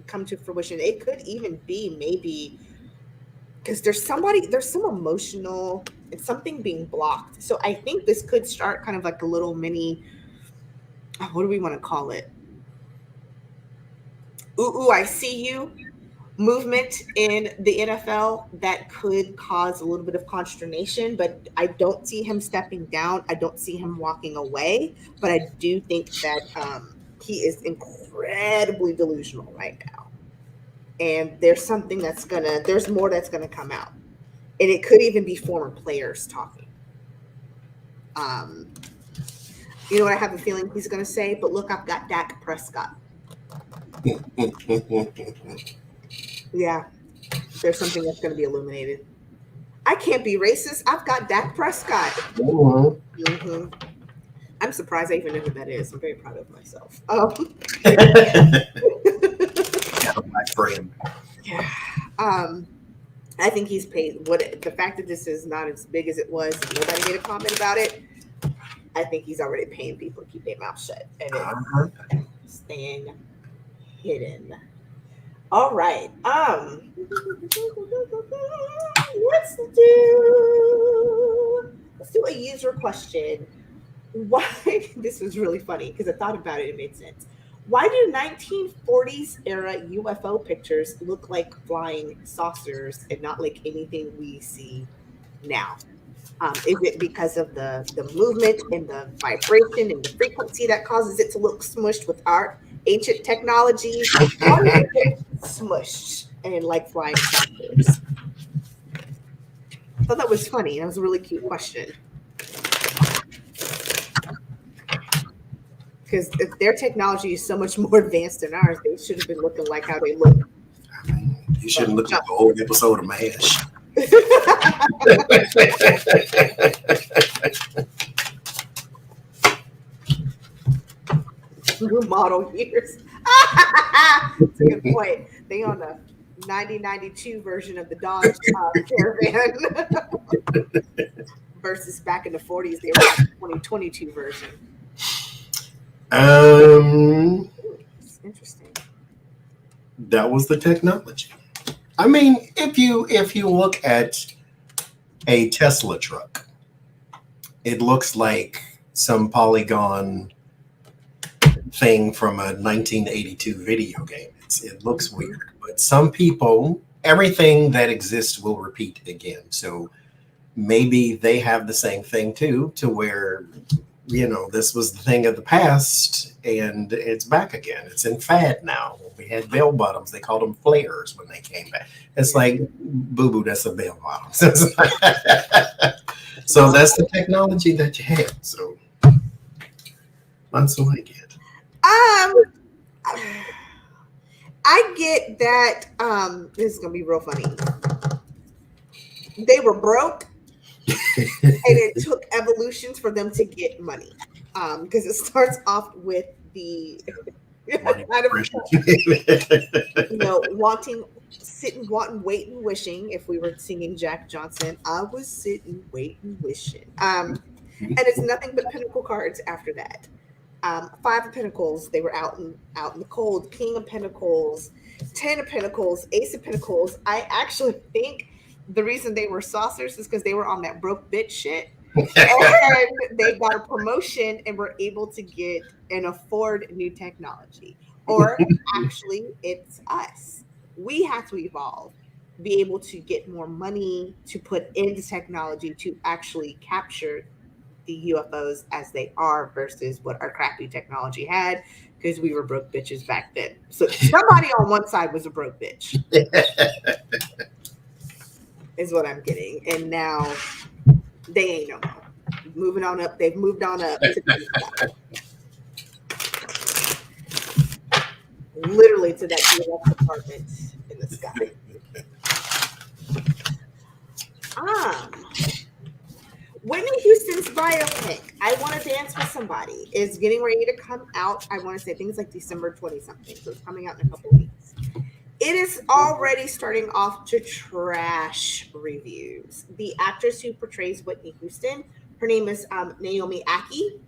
A: come to fruition. It could even be maybe because there's some emotional and something being blocked. So I think this could start kind of like a little mini, what do we want to call it? Ooh, I see you movement in the NFL that could cause a little bit of consternation, but I don't see him stepping down. I don't see him walking away, but I do think that he is incredibly delusional right now. And there's something there's more that's gonna come out. And it could even be former players talking. You know what I have a feeling he's gonna say? But look, I've got Dak Prescott. Yeah, there's something that's going to be illuminated. I can't be racist. I've got Dak Prescott. Mm-hmm. I'm surprised I even know who that is. I'm very proud of myself.
B: My friend.
A: Yeah. I think he's paid. The fact that this is not as big as it was, nobody made a comment about it. I think he's already paying people to keep their mouth shut and it's staying hidden. All right. Let's do a user question. Why? This was really funny because I thought about it. It made sense. Why do 1940s era UFO pictures look like flying saucers and not like anything we see now? Is it because of the movement and the vibration and the frequency that causes it to look smushed with our ancient technology? Or is it smushed and like flying saucers? I thought that was funny. That was a really cute question. Because if their technology is so much more advanced than ours, they should have been looking like how they look.
B: I mean, you shouldn't look at the whole episode of MASH.
A: Model years. That's a good point. They on the 1992 version of the Dodge Caravan versus back in the 40s, they were the 2022 version. It's interesting.
B: That was the technology. I mean, if you look at a Tesla truck, it looks like some polygon thing from a 1982 video game. It looks weird, but some people, everything that exists will repeat again. So maybe they have the same thing too, to where, you know, this was the thing of the past and it's back again. It's in fad now. We had bell bottoms. They called them flares when they came back. It's like, boo-boo, that's a bell bottom. So that's the technology that you have. So that's what I get.
A: I get that. This is gonna be real funny. They were broke, and it took evolutions for them to get money. Because it starts off with the wanting, waiting, wishing. If we were singing Jack Johnson, I was sitting, waiting, wishing. And it's nothing but pinnacle cards after that. Five of Pentacles, they were out in the cold. King of Pentacles, 10 of Pentacles, Ace of Pentacles. I actually think the reason they were saucers is because they were on that broke bitch shit. And they got a promotion and were able to get and afford new technology. Or actually, it's us. We have to evolve, be able to get more money to put into technology to actually capture the UFOs as they are versus what our crappy technology had, because we were broke bitches back then. So somebody on one side was a broke bitch, is what I'm getting. And now they ain't no more. Moving on up, they've moved on up to the sky. Literally to that deluxe apartment in the sky. Whitney Houston's biopic, I Want to Dance with Somebody, is getting ready to come out. I want to say things like December 20 something. So it's coming out in a couple of weeks. It is already starting off to trash reviews. The actress who portrays Whitney Houston, her name is Naomi Aki.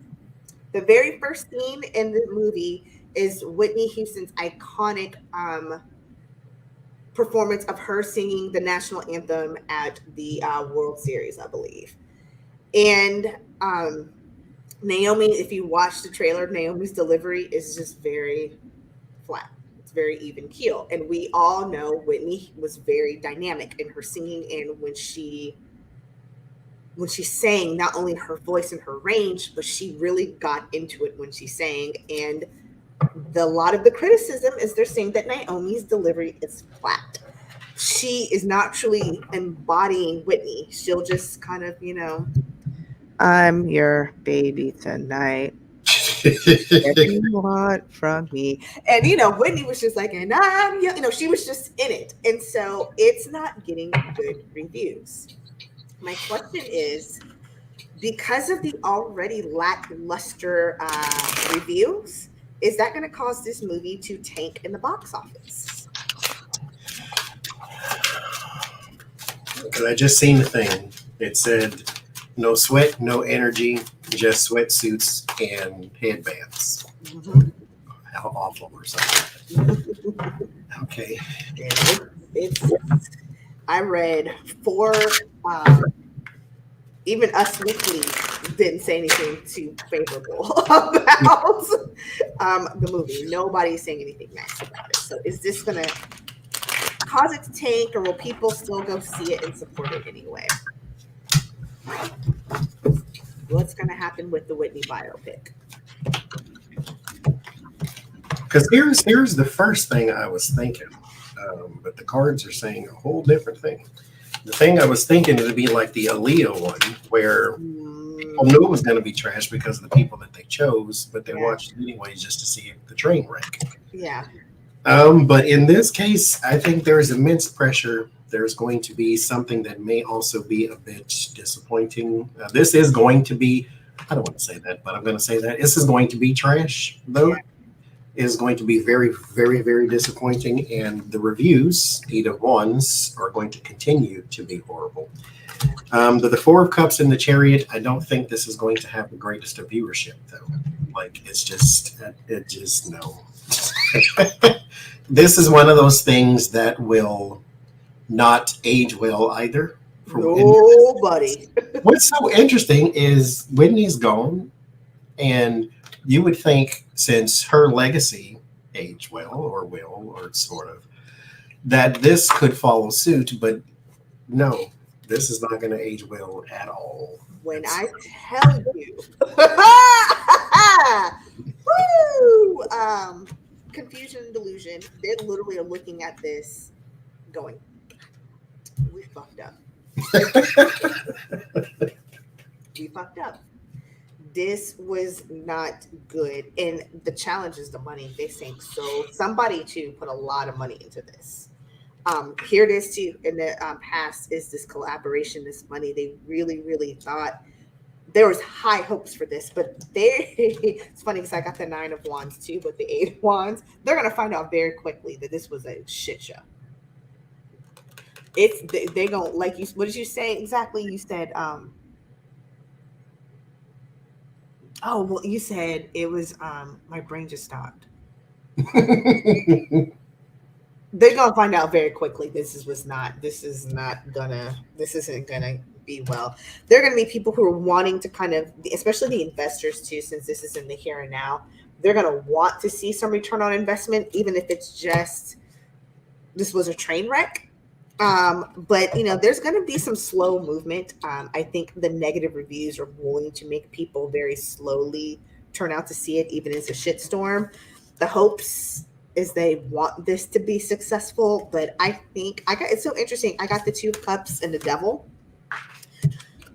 A: The very first scene in the movie is Whitney Houston's iconic performance of her singing the national anthem at the World Series, I believe. And Naomi, if you watch the trailer, Naomi's delivery is just very flat. It's very even keel. And we all know Whitney was very dynamic in her singing, and when she sang, not only her voice and her range, but she really got into it when she sang. And a lot of the criticism is they're saying that Naomi's delivery is flat. She is not truly embodying Whitney. She'll just kind of, I'm your baby tonight. What you want from me? And Whitney was just like, and she was just in it. And so it's not getting good reviews. My question is, because of the already lackluster reviews, is that going to cause this movie to tank in the box office?
B: Because I just seen the thing. It said, no sweat, no energy, just sweatsuits and headbands. Mm-hmm. How awful or something. Okay.
A: I read 4, even Us Weekly didn't say anything too favorable about the movie. Nobody's saying anything nice about it. So is this going to cause it to tank, or will people still go see it and support it anyway? What's going to happen with the Whitney biopic?
B: Because here's the first thing I was thinking, but the cards are saying a whole different thing. The thing I was thinking would be like the Aaliyah one, where people knew it was going to be trash because of the people that they chose, but they watched it anyways just to see the train wreck.
A: Yeah.
B: But in this case, I think there's immense pressure. There's going to be something that may also be a bit disappointing. This is going to be, I don't want to say that, but I'm going to say that. This is going to be trash, though. Yeah. It is going to be very, very, very disappointing. And the reviews, 8 of Wands, are going to continue to be horrible. The 4 of Cups in the Chariot, I don't think this is going to have the greatest of viewership, though. Like, it just no. This is one of those things that will not age well either.
A: Nobody.
B: What's so interesting is Whitney's gone, and you would think, since her legacy aged well, or will, or sort of, that this could follow suit, but no, this is not going to age well at all.
A: When I tell you, woo, confusion and delusion, they literally are looking at this going, we fucked up. We fucked up. This was not good. And the challenge is the money. They think so. Somebody too put a lot of money into this. Here it is too. In the past is this collaboration, this money. They really, really thought there was high hopes for this, but it's funny because I got the 9 of Wands too, but the 8 of Wands, they're going to find out very quickly that this was a shit show. They going, like, you, what did you say exactly? You said, Oh, well, you said it was my brain just stopped. They're gonna find out very quickly this isn't gonna be well. There are gonna be people who are wanting to kind of, especially the investors too, since this is in the here and now, they're gonna want to see some return on investment, even if it's just this was a train wreck. But there's going to be some slow movement. I think the negative reviews are going to make people very slowly turn out to see it, even as a shitstorm. The hopes is they want this to be successful, but I think it's so interesting. I got the Two of Cups and the Devil.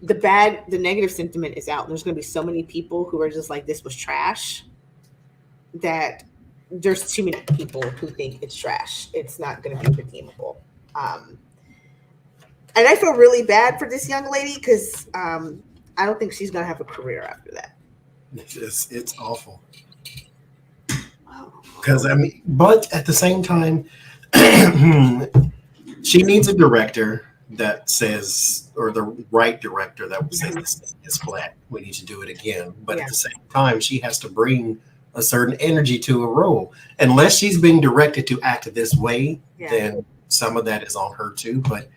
A: The negative sentiment is out. There's going to be so many people who are just like, this was trash, that there's too many people who think it's trash. It's not going to be redeemable. Um, and I feel really bad for this young lady because I don't think she's going to have a career after that.
B: It's awful. Because but at the same time, she needs a director that says, or the right director that will say, this is flat. We need to do it again. But at the same time, she has to bring a certain energy to a role. Unless she's being directed to act this way, then some of that is on her too. But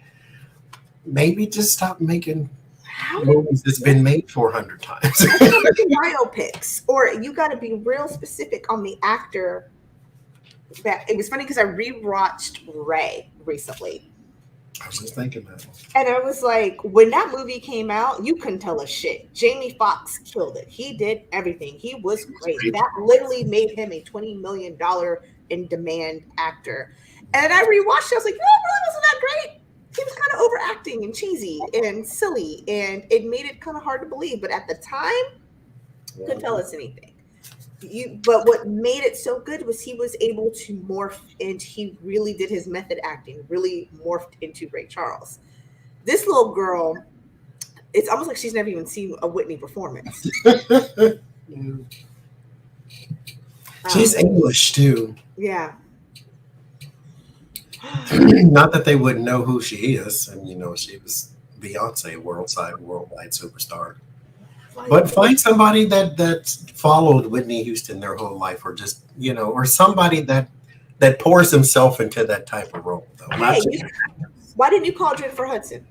B: maybe just stop making movies that's been made 400 times.
A: Biopics, or you got to be real specific on the actor. That it was funny because I rewatched Ray recently.
B: I was just thinking that.
A: And I was like, when that movie came out, you couldn't tell us shit. Jamie Foxx killed it. He did everything. He was great. That literally made him a $20 million in demand actor. And I rewatched it. I was like, no, it really wasn't that great. He was kind of overacting and cheesy and silly. And it made it kind of hard to believe. But at the time, couldn't tell us anything. But what made it so good was he was able to morph, and he really did his method acting, really morphed into Ray Charles. This little girl, it's almost like she's never even seen a Whitney performance.
B: She's English too.
A: Yeah.
B: Not that they wouldn't know who she is, and she was Beyonce, worldwide superstar. But find somebody that followed Whitney Houston their whole life, or just or somebody that pours himself into that type of role. Though.
A: Hey, why didn't you call Jennifer Hudson?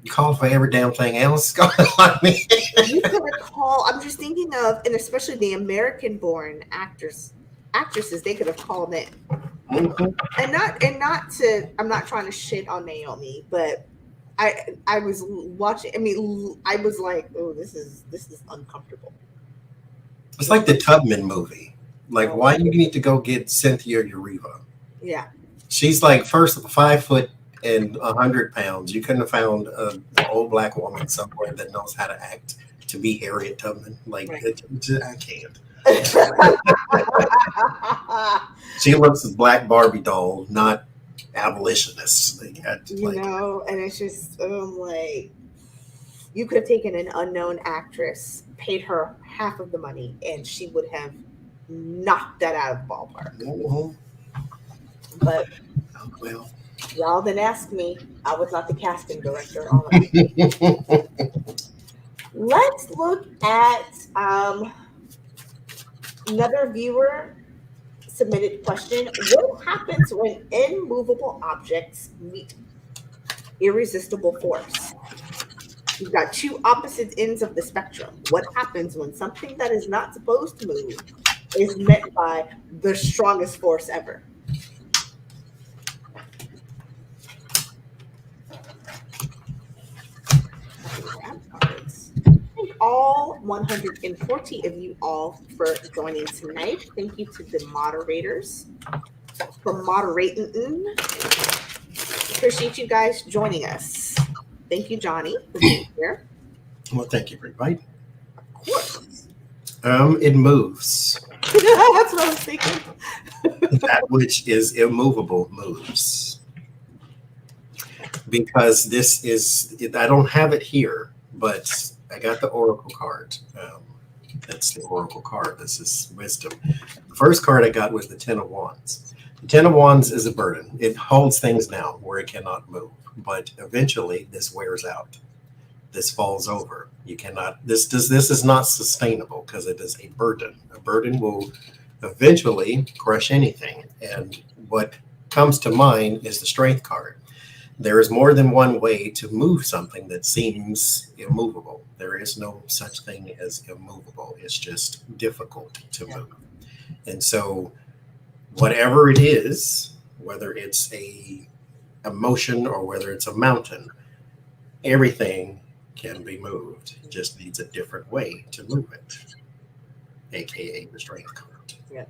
B: You call for every damn thing else.
A: You could call. I'm just thinking of, and especially the American-born actresses, they could have called in. Mm-hmm. And not to. I'm not trying to shit on Naomi, but. I was watching. I mean, I was like, "Oh, this is uncomfortable."
B: It's like the Tubman movie. Like, why do you need to go get Cynthia Erivo?
A: Yeah,
B: she's like first 5 foot and 100 pounds. You couldn't have found an old black woman somewhere that knows how to act to be Harriet Tubman. Like, right. I can't. She looks a black Barbie doll, not abolitionists.
A: And it's just like, you could have taken an unknown actress, paid her half of the money, and she would have knocked that out of the ballpark. Mm-hmm. But y'all didn't ask me. I was not the casting director. All right. Let's look at another viewer submitted question. What happens when immovable objects meet irresistible force? You've got two opposite ends of the spectrum. What happens when something that is not supposed to move is met by the strongest force ever? All 140 of you all for joining tonight. Thank you to the moderators for moderating. Appreciate you guys joining us. Thank you, Johnie, for being here.
B: Well, thank you for inviting.
A: Of course.
B: It moves.
A: That's what I was thinking.
B: That which is immovable moves. Because this is, I don't have it here, but I got the Oracle card. That's the Oracle card. This is wisdom. The first card I got was the Ten of Wands. The Ten of Wands is a burden. It holds things down where it cannot move. But eventually this wears out. this falls over. You cannot, this is not sustainable because it is a burden. A burden will eventually crush anything. And what comes to mind is the strength card. There is more than one way to move something that seems immovable. There is no such thing as immovable. It's just difficult to move. And so whatever it is, whether it's a emotion or whether it's a mountain, everything can be moved. It just needs a different way to move it, aka the strength card.
A: Yeah.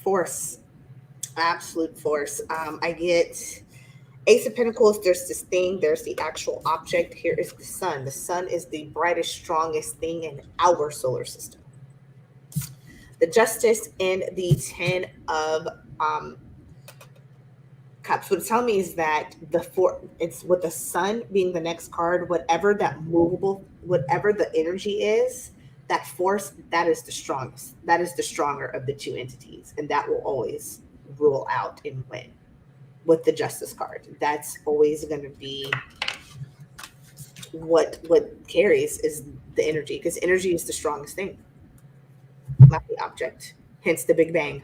A: Force, absolute force. I get Ace of Pentacles. There's this thing. There's the actual object. Here is the sun. The sun is the brightest, strongest thing in our solar system. The Justice and the Ten of Cups. What it's telling me is that it's with the sun being the next card, whatever that movable, whatever the energy is, that force, that is the strongest. That is the stronger of the two entities, and that will always rule out and win. With the Justice card, that's always going to be what carries is the energy, because energy is the strongest thing, not the object. Hence the Big Bang.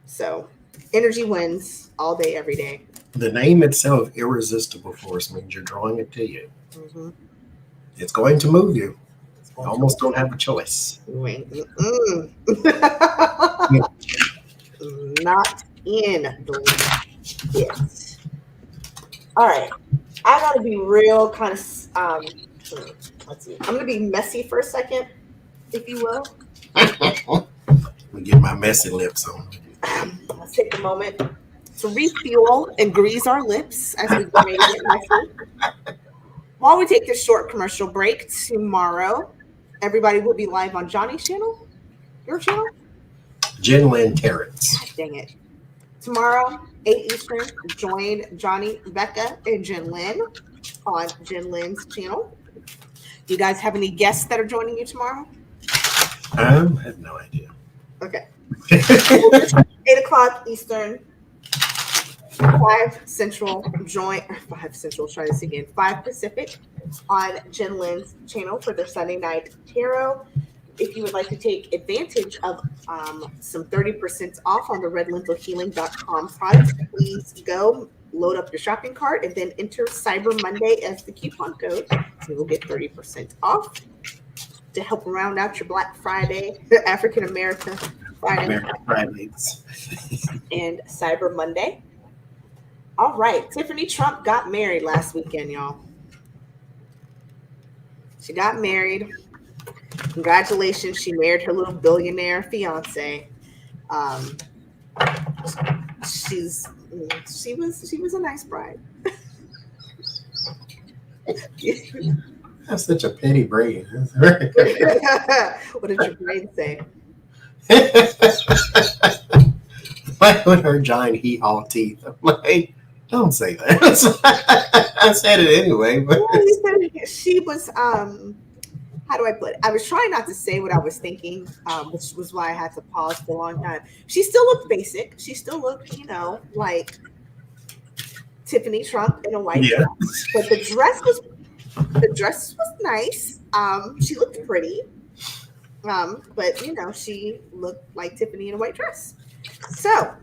A: So energy wins all day, every day.
B: The name itself, irresistible force, means you're drawing it to you. Mm-hmm. It's going to move you. You almost don't have a choice.
A: Not in the yes. All right. I got to be real kind of, let's see. I'm going to be messy for a second, if you will.
B: Let me get my messy lips on.
A: Let's take a moment to refuel and grease our lips as we go get messy. While we take this short commercial break, tomorrow, everybody will be live on Johnny's channel. Your channel?
B: Jen Lynn Terrence.
A: God dang it. Tomorrow, 8 Eastern, join Johnny, Becca, and Jen Lynn on Jen Lynn's channel. Do you guys have any guests that are joining you tomorrow?
B: I have no idea.
A: Okay. 8 o'clock Eastern, 5 Central, join 5 Central, try this again, 5 Pacific on Jen Lynn's channel for their Sunday night tarot. If you would like to take advantage of some 30% off on the redlentilhealing.com products, please go load up your shopping cart and then enter Cyber Monday as the coupon code. So you will get 30% off to help round out your Black Friday, African American Friday, and Cyber Monday. All right. Tiffany Trump got married last weekend, y'all. She got married. Congratulations. She married her little billionaire fiance. She was a nice bride.
B: That's such a petty brain.
A: What did your brain say?
B: Like when her giant hee-haw teeth. I'm like, don't say that. I said it anyway. But
A: she was how do I put it? I was trying not to say what I was thinking, which was why I had to pause for a long time. She still looked basic. She still looked, like Tiffany Trump in a white dress. But the dress was nice. She looked pretty. But she looked like Tiffany in a white dress. So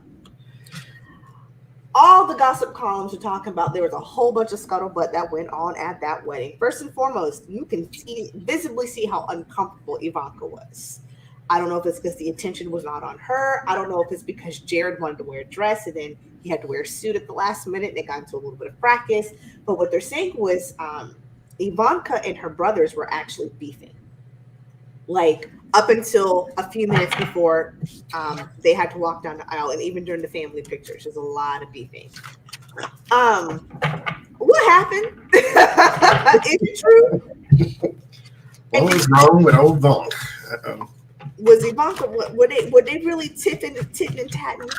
A: all the gossip columns are talking about there was a whole bunch of scuttlebutt that went on at that wedding. First and foremost, you can visibly see how uncomfortable Ivanka was. I don't know if it's because the attention was not on her. I don't know if it's because Jared wanted to wear a dress and then he had to wear a suit at the last minute and they got into a little bit of fracas. But what they're saying was Ivanka and her brothers were actually beefing. Like up until a few minutes before they had to walk down the aisle, and even during the family pictures, there's a lot of beefing. What happened? Is it true?
B: What was wrong with old Vonk?
A: Was Ivanka? Were they really titting and tatting?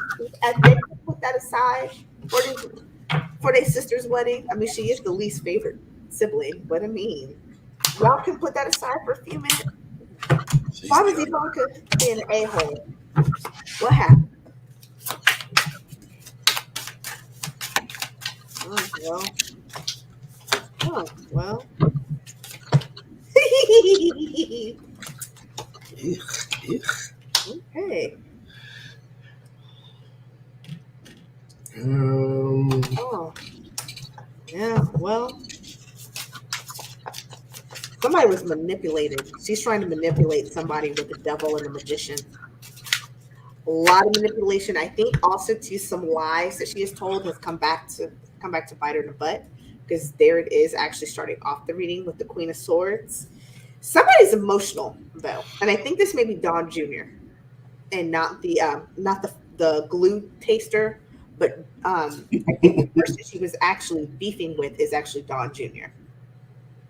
A: As they put that aside for their sister's wedding. I mean, she is the least favorite sibling, but I mean, y'all can put that aside for a few minutes. Why was Ivanka being an a-hole? What happened? Well, Oh, well. Okay. Oh, yeah. Well, somebody was manipulated. She's trying to manipulate somebody with the devil and the magician. A lot of manipulation. I think also to some lies that she has told has come back to bite her in the butt, because there it is actually starting off the reading with the Queen of Swords. Somebody's emotional though, and I think this may be Don Jr. and not the glue taster, but I think the person she was actually beefing with is actually Don Jr.,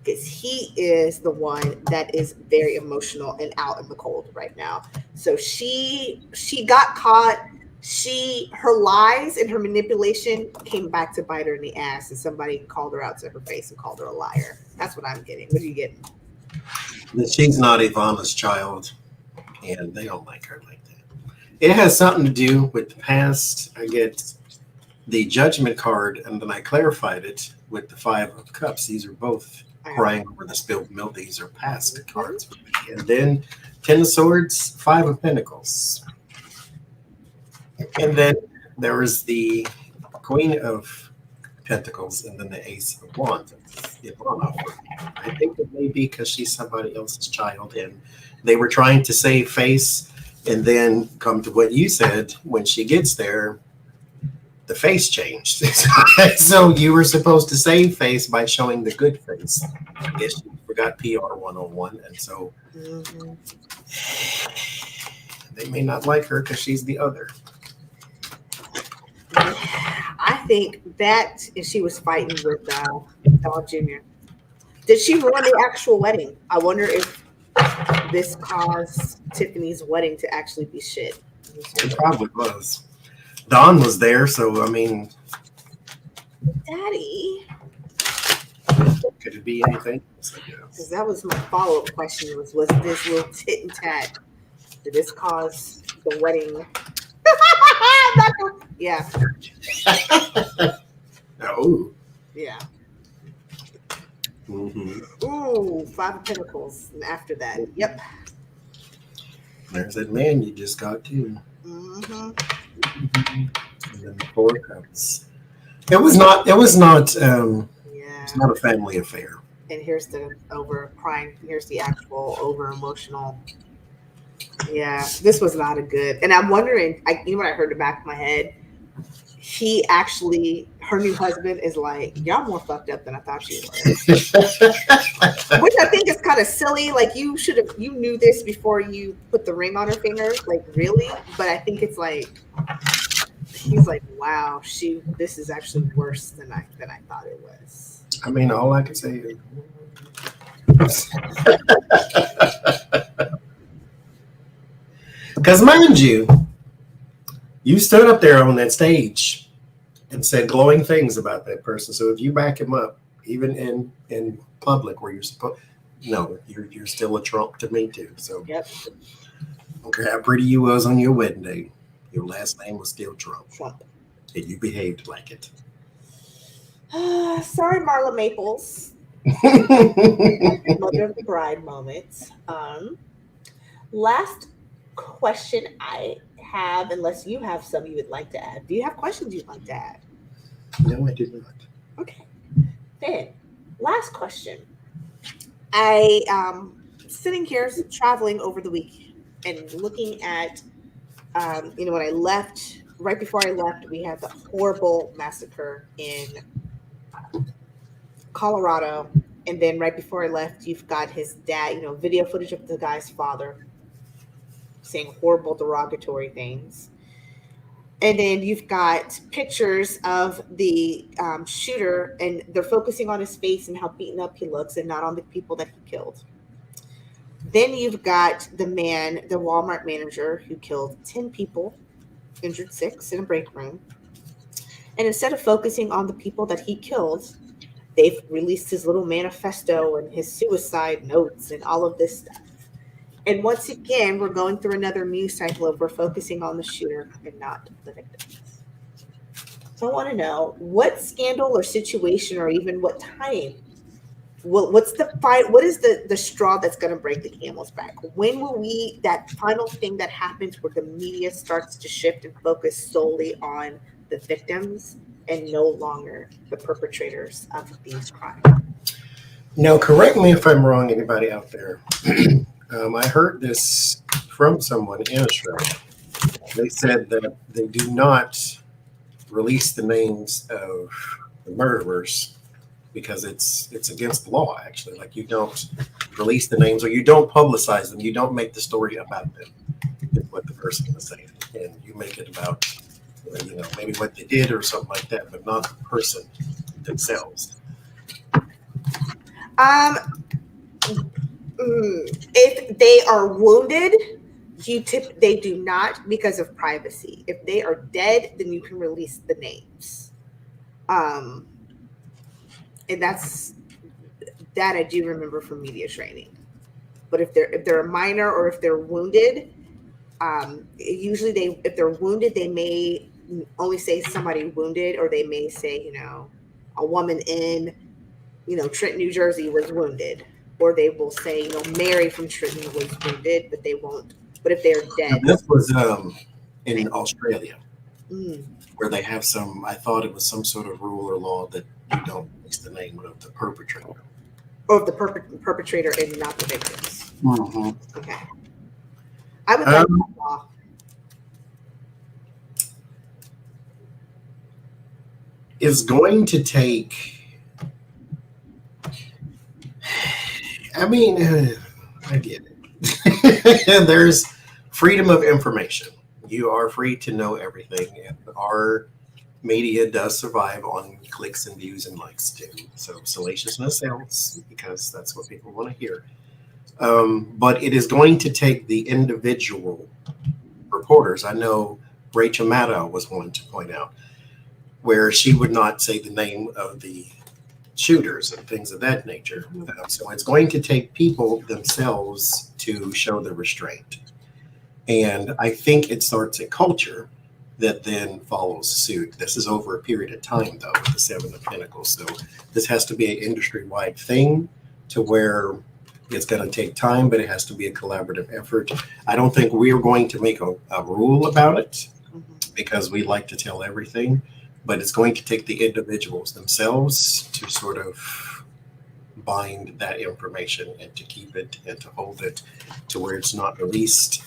A: because he is the one that is very emotional and out in the cold right now. So she got caught. Her lies and her manipulation came back to bite her in the ass, and somebody called her out to her face and called her a liar. That's what I'm getting. What are you getting?
B: That she's not Ivana's child, and they don't like her like that. It has something to do with the past. I get the Judgment card, and then I clarified it with the Five of Cups. These are both crying over the spilled milk. These are past cards for me. And then Ten of Swords, Five of Pentacles. And then there is the Queen of Pentacles, and then the Ace of Wands. Ivana. I think it may be because she's somebody else's child, and they were trying to save face, and then come to what you said, when she gets there, the face changed. So you were supposed to save face by showing the good face. I guess you forgot PR 101, and so they may not like her because she's the other.
A: I think that if she was fighting with Don Jr. Did she ruin the actual wedding? I wonder if this caused Tiffany's wedding to actually be shit.
B: It probably was. Don was there, so I mean,
A: Daddy.
B: Could it be anything else?
A: Because that was my follow-up question: was this little tit and tat? Did this cause the wedding? Yeah.
B: Oh.
A: Yeah.
B: Mm-hmm.
A: Ooh, Five of Pentacles, and after that, yep.
B: There's that man you just got too.
A: Mm-hmm.
B: And then the Four of Cups. It was not.
A: Yeah.
B: It's not a family affair.
A: And here's the over crying. Here's the actual over emotional. Yeah, this was not a good. And I'm wondering. You know what I heard in the back of my head? Her new husband is like, y'all more fucked up than I thought you were. Which I think is kind of silly. Like, you knew this before you put the ring on her finger. Like, really? But I think it's like, he's like, wow, this is actually worse than I thought it was.
B: I mean, all I can say is, because mind you, you stood up there on that stage and said glowing things about that person. So if you back him up, even in public where you're supposed, no, you're still a Trump to me too. So
A: yep.
B: I don't care how pretty you was on your wedding day, your last name was still Trump. And you behaved like it.
A: Sorry, Marla Maples. Mother of the bride moment. Last question I have, unless you have some you would like to add. Do you have questions you'd like to add?
B: No, I did not.
A: Okay. Then, last question. I sitting here traveling over the week and looking at, when I left, right before I left, we had the horrible massacre in Colorado. And then right before I left, you've got his dad, video footage of the guy's father saying horrible derogatory things. And then you've got pictures of the shooter, and they're focusing on his face and how beaten up he looks and not on the people that he killed. Then you've got the Walmart manager who killed 10 people, injured 6 in a break room. And instead of focusing on the people that he killed, they've released his little manifesto and his suicide notes and all of this stuff. And once again, we're going through another news cycle of we're focusing on the shooter and not the victims. So I want to know what scandal or situation or even what time well, what's the fight? What is the straw that's going to break the camel's back? When will that final thing that happens where the media starts to shift and focus solely on the victims and no longer the perpetrators of these crimes?
B: Now, correct me if I'm wrong, anybody out there. I heard this from someone in Australia. They said that they do not release the names of the murderers because it's against the law. Actually, like you don't release the names or you don't publicize them. You don't make the story about them. Is what the person was saying, and you make it about maybe what they did or something like that, but not the person themselves.
A: Um, if they are wounded, they do not because of privacy. If they are dead, then you can release the names. And that I do remember from media training. But if they're a minor or if they're wounded, usually if they're wounded, they may only say somebody wounded, or they may say, a woman in, Trenton, New Jersey was wounded, or they will say, Mary from Trenton was wounded, but they won't. But if they're dead,
B: this was in Australia,
A: mm.
B: where they have some. I thought it was some sort of rule or law that you don't release the name of the perpetrator,
A: or the perpetrator and not the victims.
B: Mm-hmm.
A: Okay, I would like that law.
B: Is going to take. I mean, I get it. There's freedom of information. You are free to know everything, and our media does survive on clicks and views and likes too. So salaciousness sells because that's what people want to hear. But it is going to take the individual reporters. I know Rachel Maddow was one to point out where she would not say the name of the shooters and things of that nature. So it's going to take people themselves to show the restraint. And I think it starts a culture that then follows suit. This is over a period of time, though, with the Seven of Pentacles. So this has to be an industry-wide thing to where it's going to take time, but it has to be a collaborative effort. I don't think we are going to make a rule about it because we like to tell everything. But it's going to take the individuals themselves to sort of bind that information and to keep it and to hold it to where it's not released.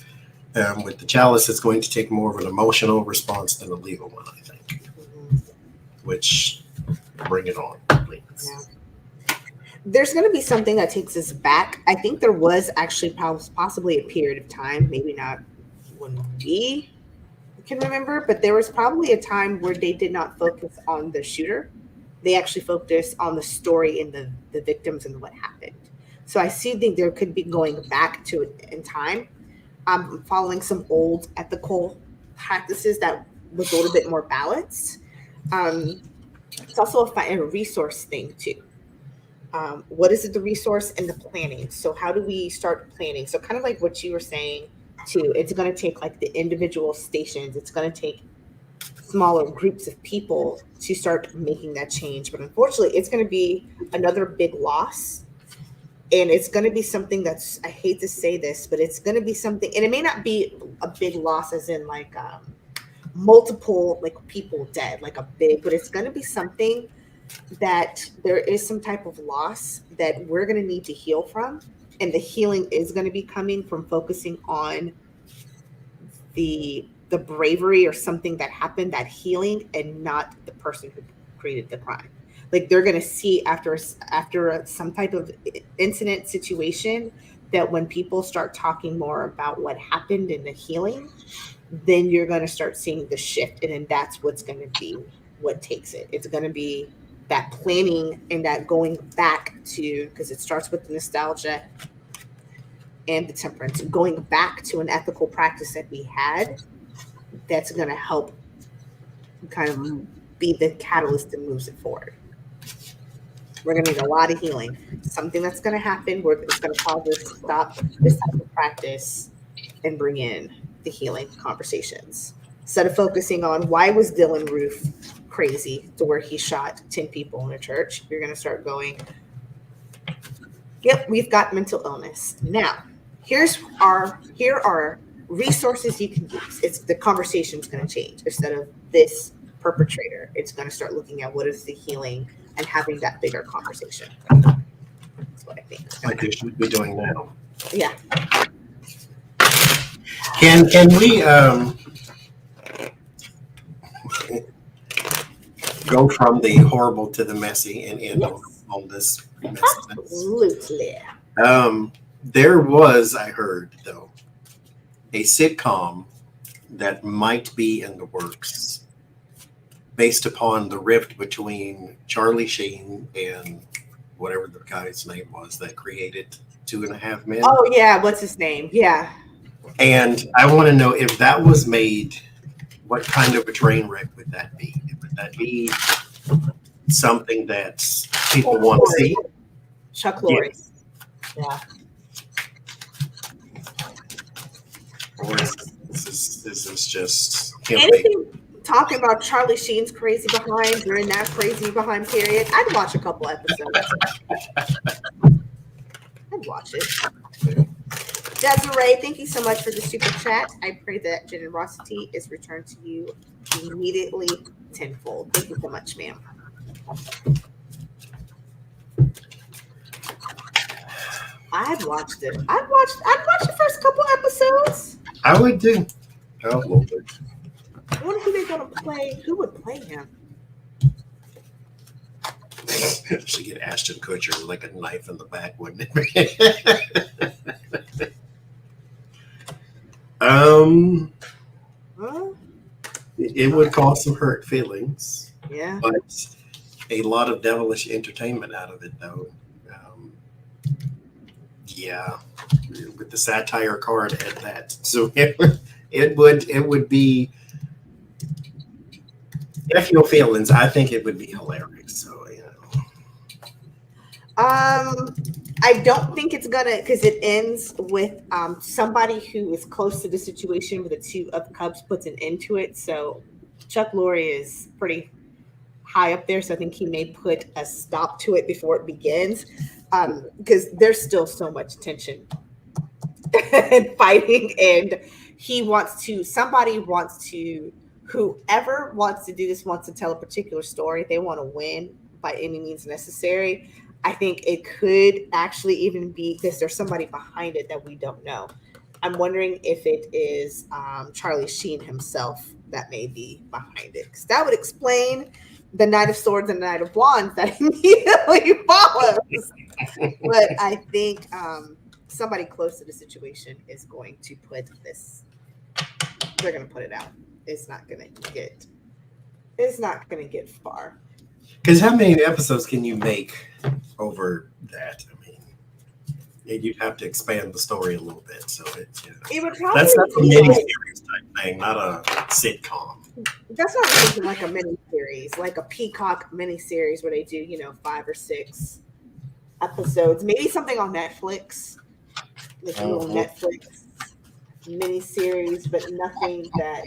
B: With the chalice, it's going to take more of an emotional response than a legal one, I think. Which, bring it on, please.
A: Yeah. There's going to be something that takes us back. I think there was actually possibly a period of time, maybe not when we can remember, but there was probably a time where they did not focus on the shooter. They actually focused on the story and the victims and what happened. So I think there could be going back to it in time. I'm following some old ethical practices that was a little bit more balanced. It's also a resource thing too. What is it, the resource and the planning? So how do we start planning? So kind of like what you were saying too, it's going to take like the individual stations. It's going to take smaller groups of people to start making that change. But unfortunately, it's going to be another big loss. And it's going to be something that's, I hate to say this, but it's going to be something, and it may not be a big loss as in like multiple like people dead, like a big, but it's going to be something that there is some type of loss that we're going to need to heal from. And the healing is going to be coming from focusing on the bravery or something that happened, that healing, and not the person who created the crime. Like they're going to see after some type of incident situation that when people start talking more about what happened in the healing, then you're going to start seeing the shift. And then that's what's going to be what takes it. It's going to be that planning and that going back to, because it starts with the nostalgia and the temperance, going back to an ethical practice that we had that's going to help kind of be the catalyst that moves it forward. We're going to need a lot of healing. Something that's going to happen where it's going to cause us to stop this type of practice and bring in the healing conversations. Instead of focusing on why was Dylan Roof crazy to where he shot 10 people in a church, you're going to start going, Yep, we've got mental illness. Now, here are resources you can use. It's the conversation's going to change. Instead of this perpetrator, it's going to start looking at what is the healing and having that bigger conversation. That's what I think.
B: Like they should be doing now.
A: Yeah.
B: Can we go from the horrible to the messy and end on this messiness?
A: Absolutely.
B: There was, I heard though, a sitcom that might be in the works based upon the rift between Charlie Sheen and whatever the guy's name was that created 2.5 Men.
A: Oh yeah, what's his name? Yeah.
B: And I want to know if that was made, what kind of a train wreck would that be? Would that be something that people want to see?
A: Chuck Lorre. Yeah.
B: Or is this just him?
A: Anything talking about Charlie Sheen's crazy behind during that crazy behind period? I'd watch a couple episodes. I'd watch it. Desiree, thank you so much for the super chat. I pray that generosity is returned to you immediately tenfold. Thank you so much, ma'am. I'd watched it. I'd watch the first couple episodes.
B: I would do. Oh, Lord.
A: I wonder who they're gonna play. Who would play him?
B: Should get Ashton Kutcher with like a knife in the back, wouldn't it? It would cause some hurt feelings.
A: Yeah.
B: But a lot of devilish entertainment out of it, though. Yeah, with the satire card at that. So it would be, if your feelings, I think it would be hilarious. So
A: I don't think it's gonna, because it ends with somebody who is close to the situation with the Two of Cups puts an end to it. So Chuck Lorre is pretty high up there, so I think he may put a stop to it before it begins, because there's still so much tension and fighting, and whoever wants to do this wants to tell a particular story. They want to win by any means necessary. I think it could actually even be because there's somebody behind it that we don't know. I'm wondering if it is Charlie Sheen himself that may be behind it, because that would explain the Knight of Swords and the Knight of Wands that immediately follows. But I think somebody close to the situation is going to put this. They're going to put it out. It's not going to get far.
B: because how many episodes can you make over that? I mean, you'd have to expand the story a little bit. So it's
A: It would probably
B: that's a mini-series type thing, not a sitcom.
A: That's not something like a mini-series, like a Peacock mini-series where they do, 5 or 6 episodes. Maybe something on Netflix, like a little Netflix mini-series, but nothing that,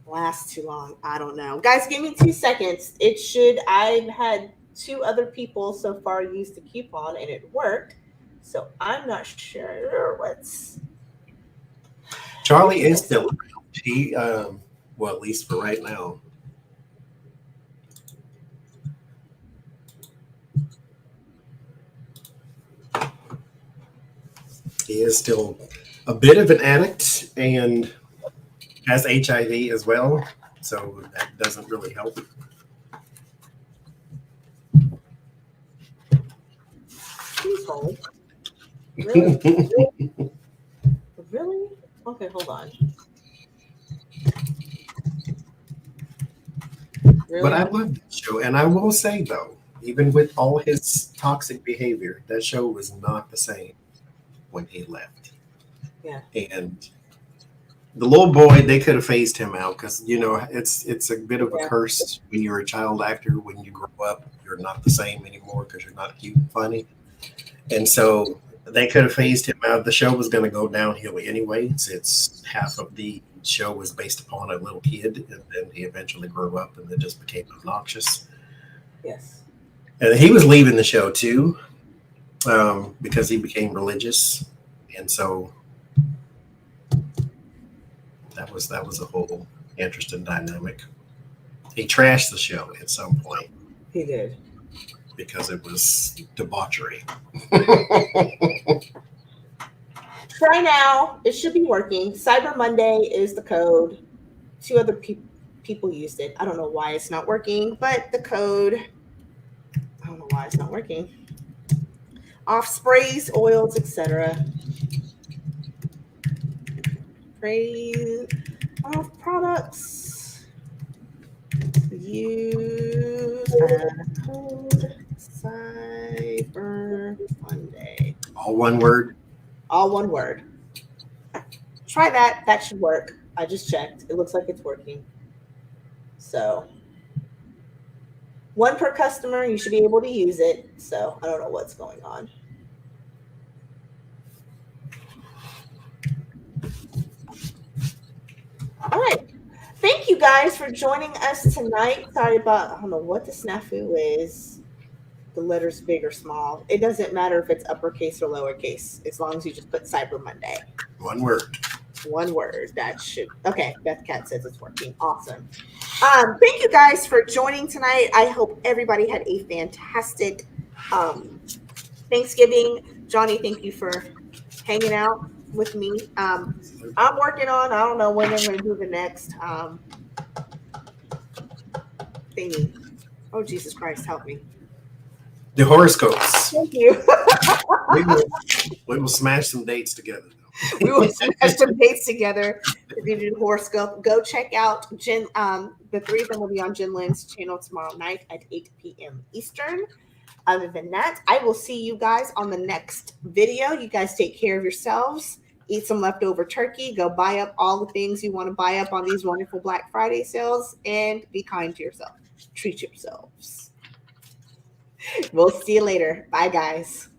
A: lasts too long. I don't know. Guys, give me 2 seconds. I've had 2 other people so far use the coupon and it worked. So I'm not sure what's...
B: Charlie is still around. He, well, at least for right now. He is still a bit of an addict and has HIV as well, so that doesn't really help.
A: Please hold. Really? Really? Okay, hold on. Really?
B: But I love that show, and I will say though, even with all his toxic behavior, that show was not the same when he left.
A: Yeah.
B: And the little boy, they could have phased him out because it's a bit of a curse when you're a child actor. When you grow up, you're not the same anymore because you're not cute and funny. And so they could have phased him out. The show was going to go downhill anyway, since half of the show was based upon a little kid, and then he eventually grew up and then just became obnoxious.
A: Yes.
B: And he was leaving the show too, because he became religious, and so that was a whole interesting dynamic. He trashed the show at some point.
A: He did.
B: Because it was debauchery.
A: Try now. It should be working. Cyber Monday is the code. 2 other people used it. I don't know why it's not working, but the code, I don't know why it's not working. Off sprays, oils, etc. Sprays, off products. Use code Cyber Monday.
B: All one word?
A: All one word. Try that. That should work. I just checked. It looks like it's working. So 1 per customer. You should be able to use it. So I don't know what's going on. All right. Thank you guys for joining us tonight. Sorry about, I don't know what the snafu is. The letters big or small. It doesn't matter if it's uppercase or lowercase, as long as you just put Cyber Monday.
B: 1 word.
A: 1 word. That should, okay. Beth Cat says it's working. Awesome. Thank you guys for joining tonight. I hope everybody had a fantastic Thanksgiving. Johnie, thank you for hanging out with me. I'm working on, I don't know when I'm going to do the next thingy. Oh, Jesus Christ, help me.
B: The horoscopes.
A: Thank you.
B: we will smash some dates together.
A: We will smash some dates together to do the horoscope. Go check out Jen. The 3 of them will be on Jen Lynn's channel tomorrow night at 8 p.m. Eastern. Other than that, I will see you guys on the next video. You guys take care of yourselves. Eat some leftover turkey. Go buy up all the things you want to buy up on these wonderful Black Friday sales. And be kind to yourself. Treat yourselves. We'll see you later. Bye, guys.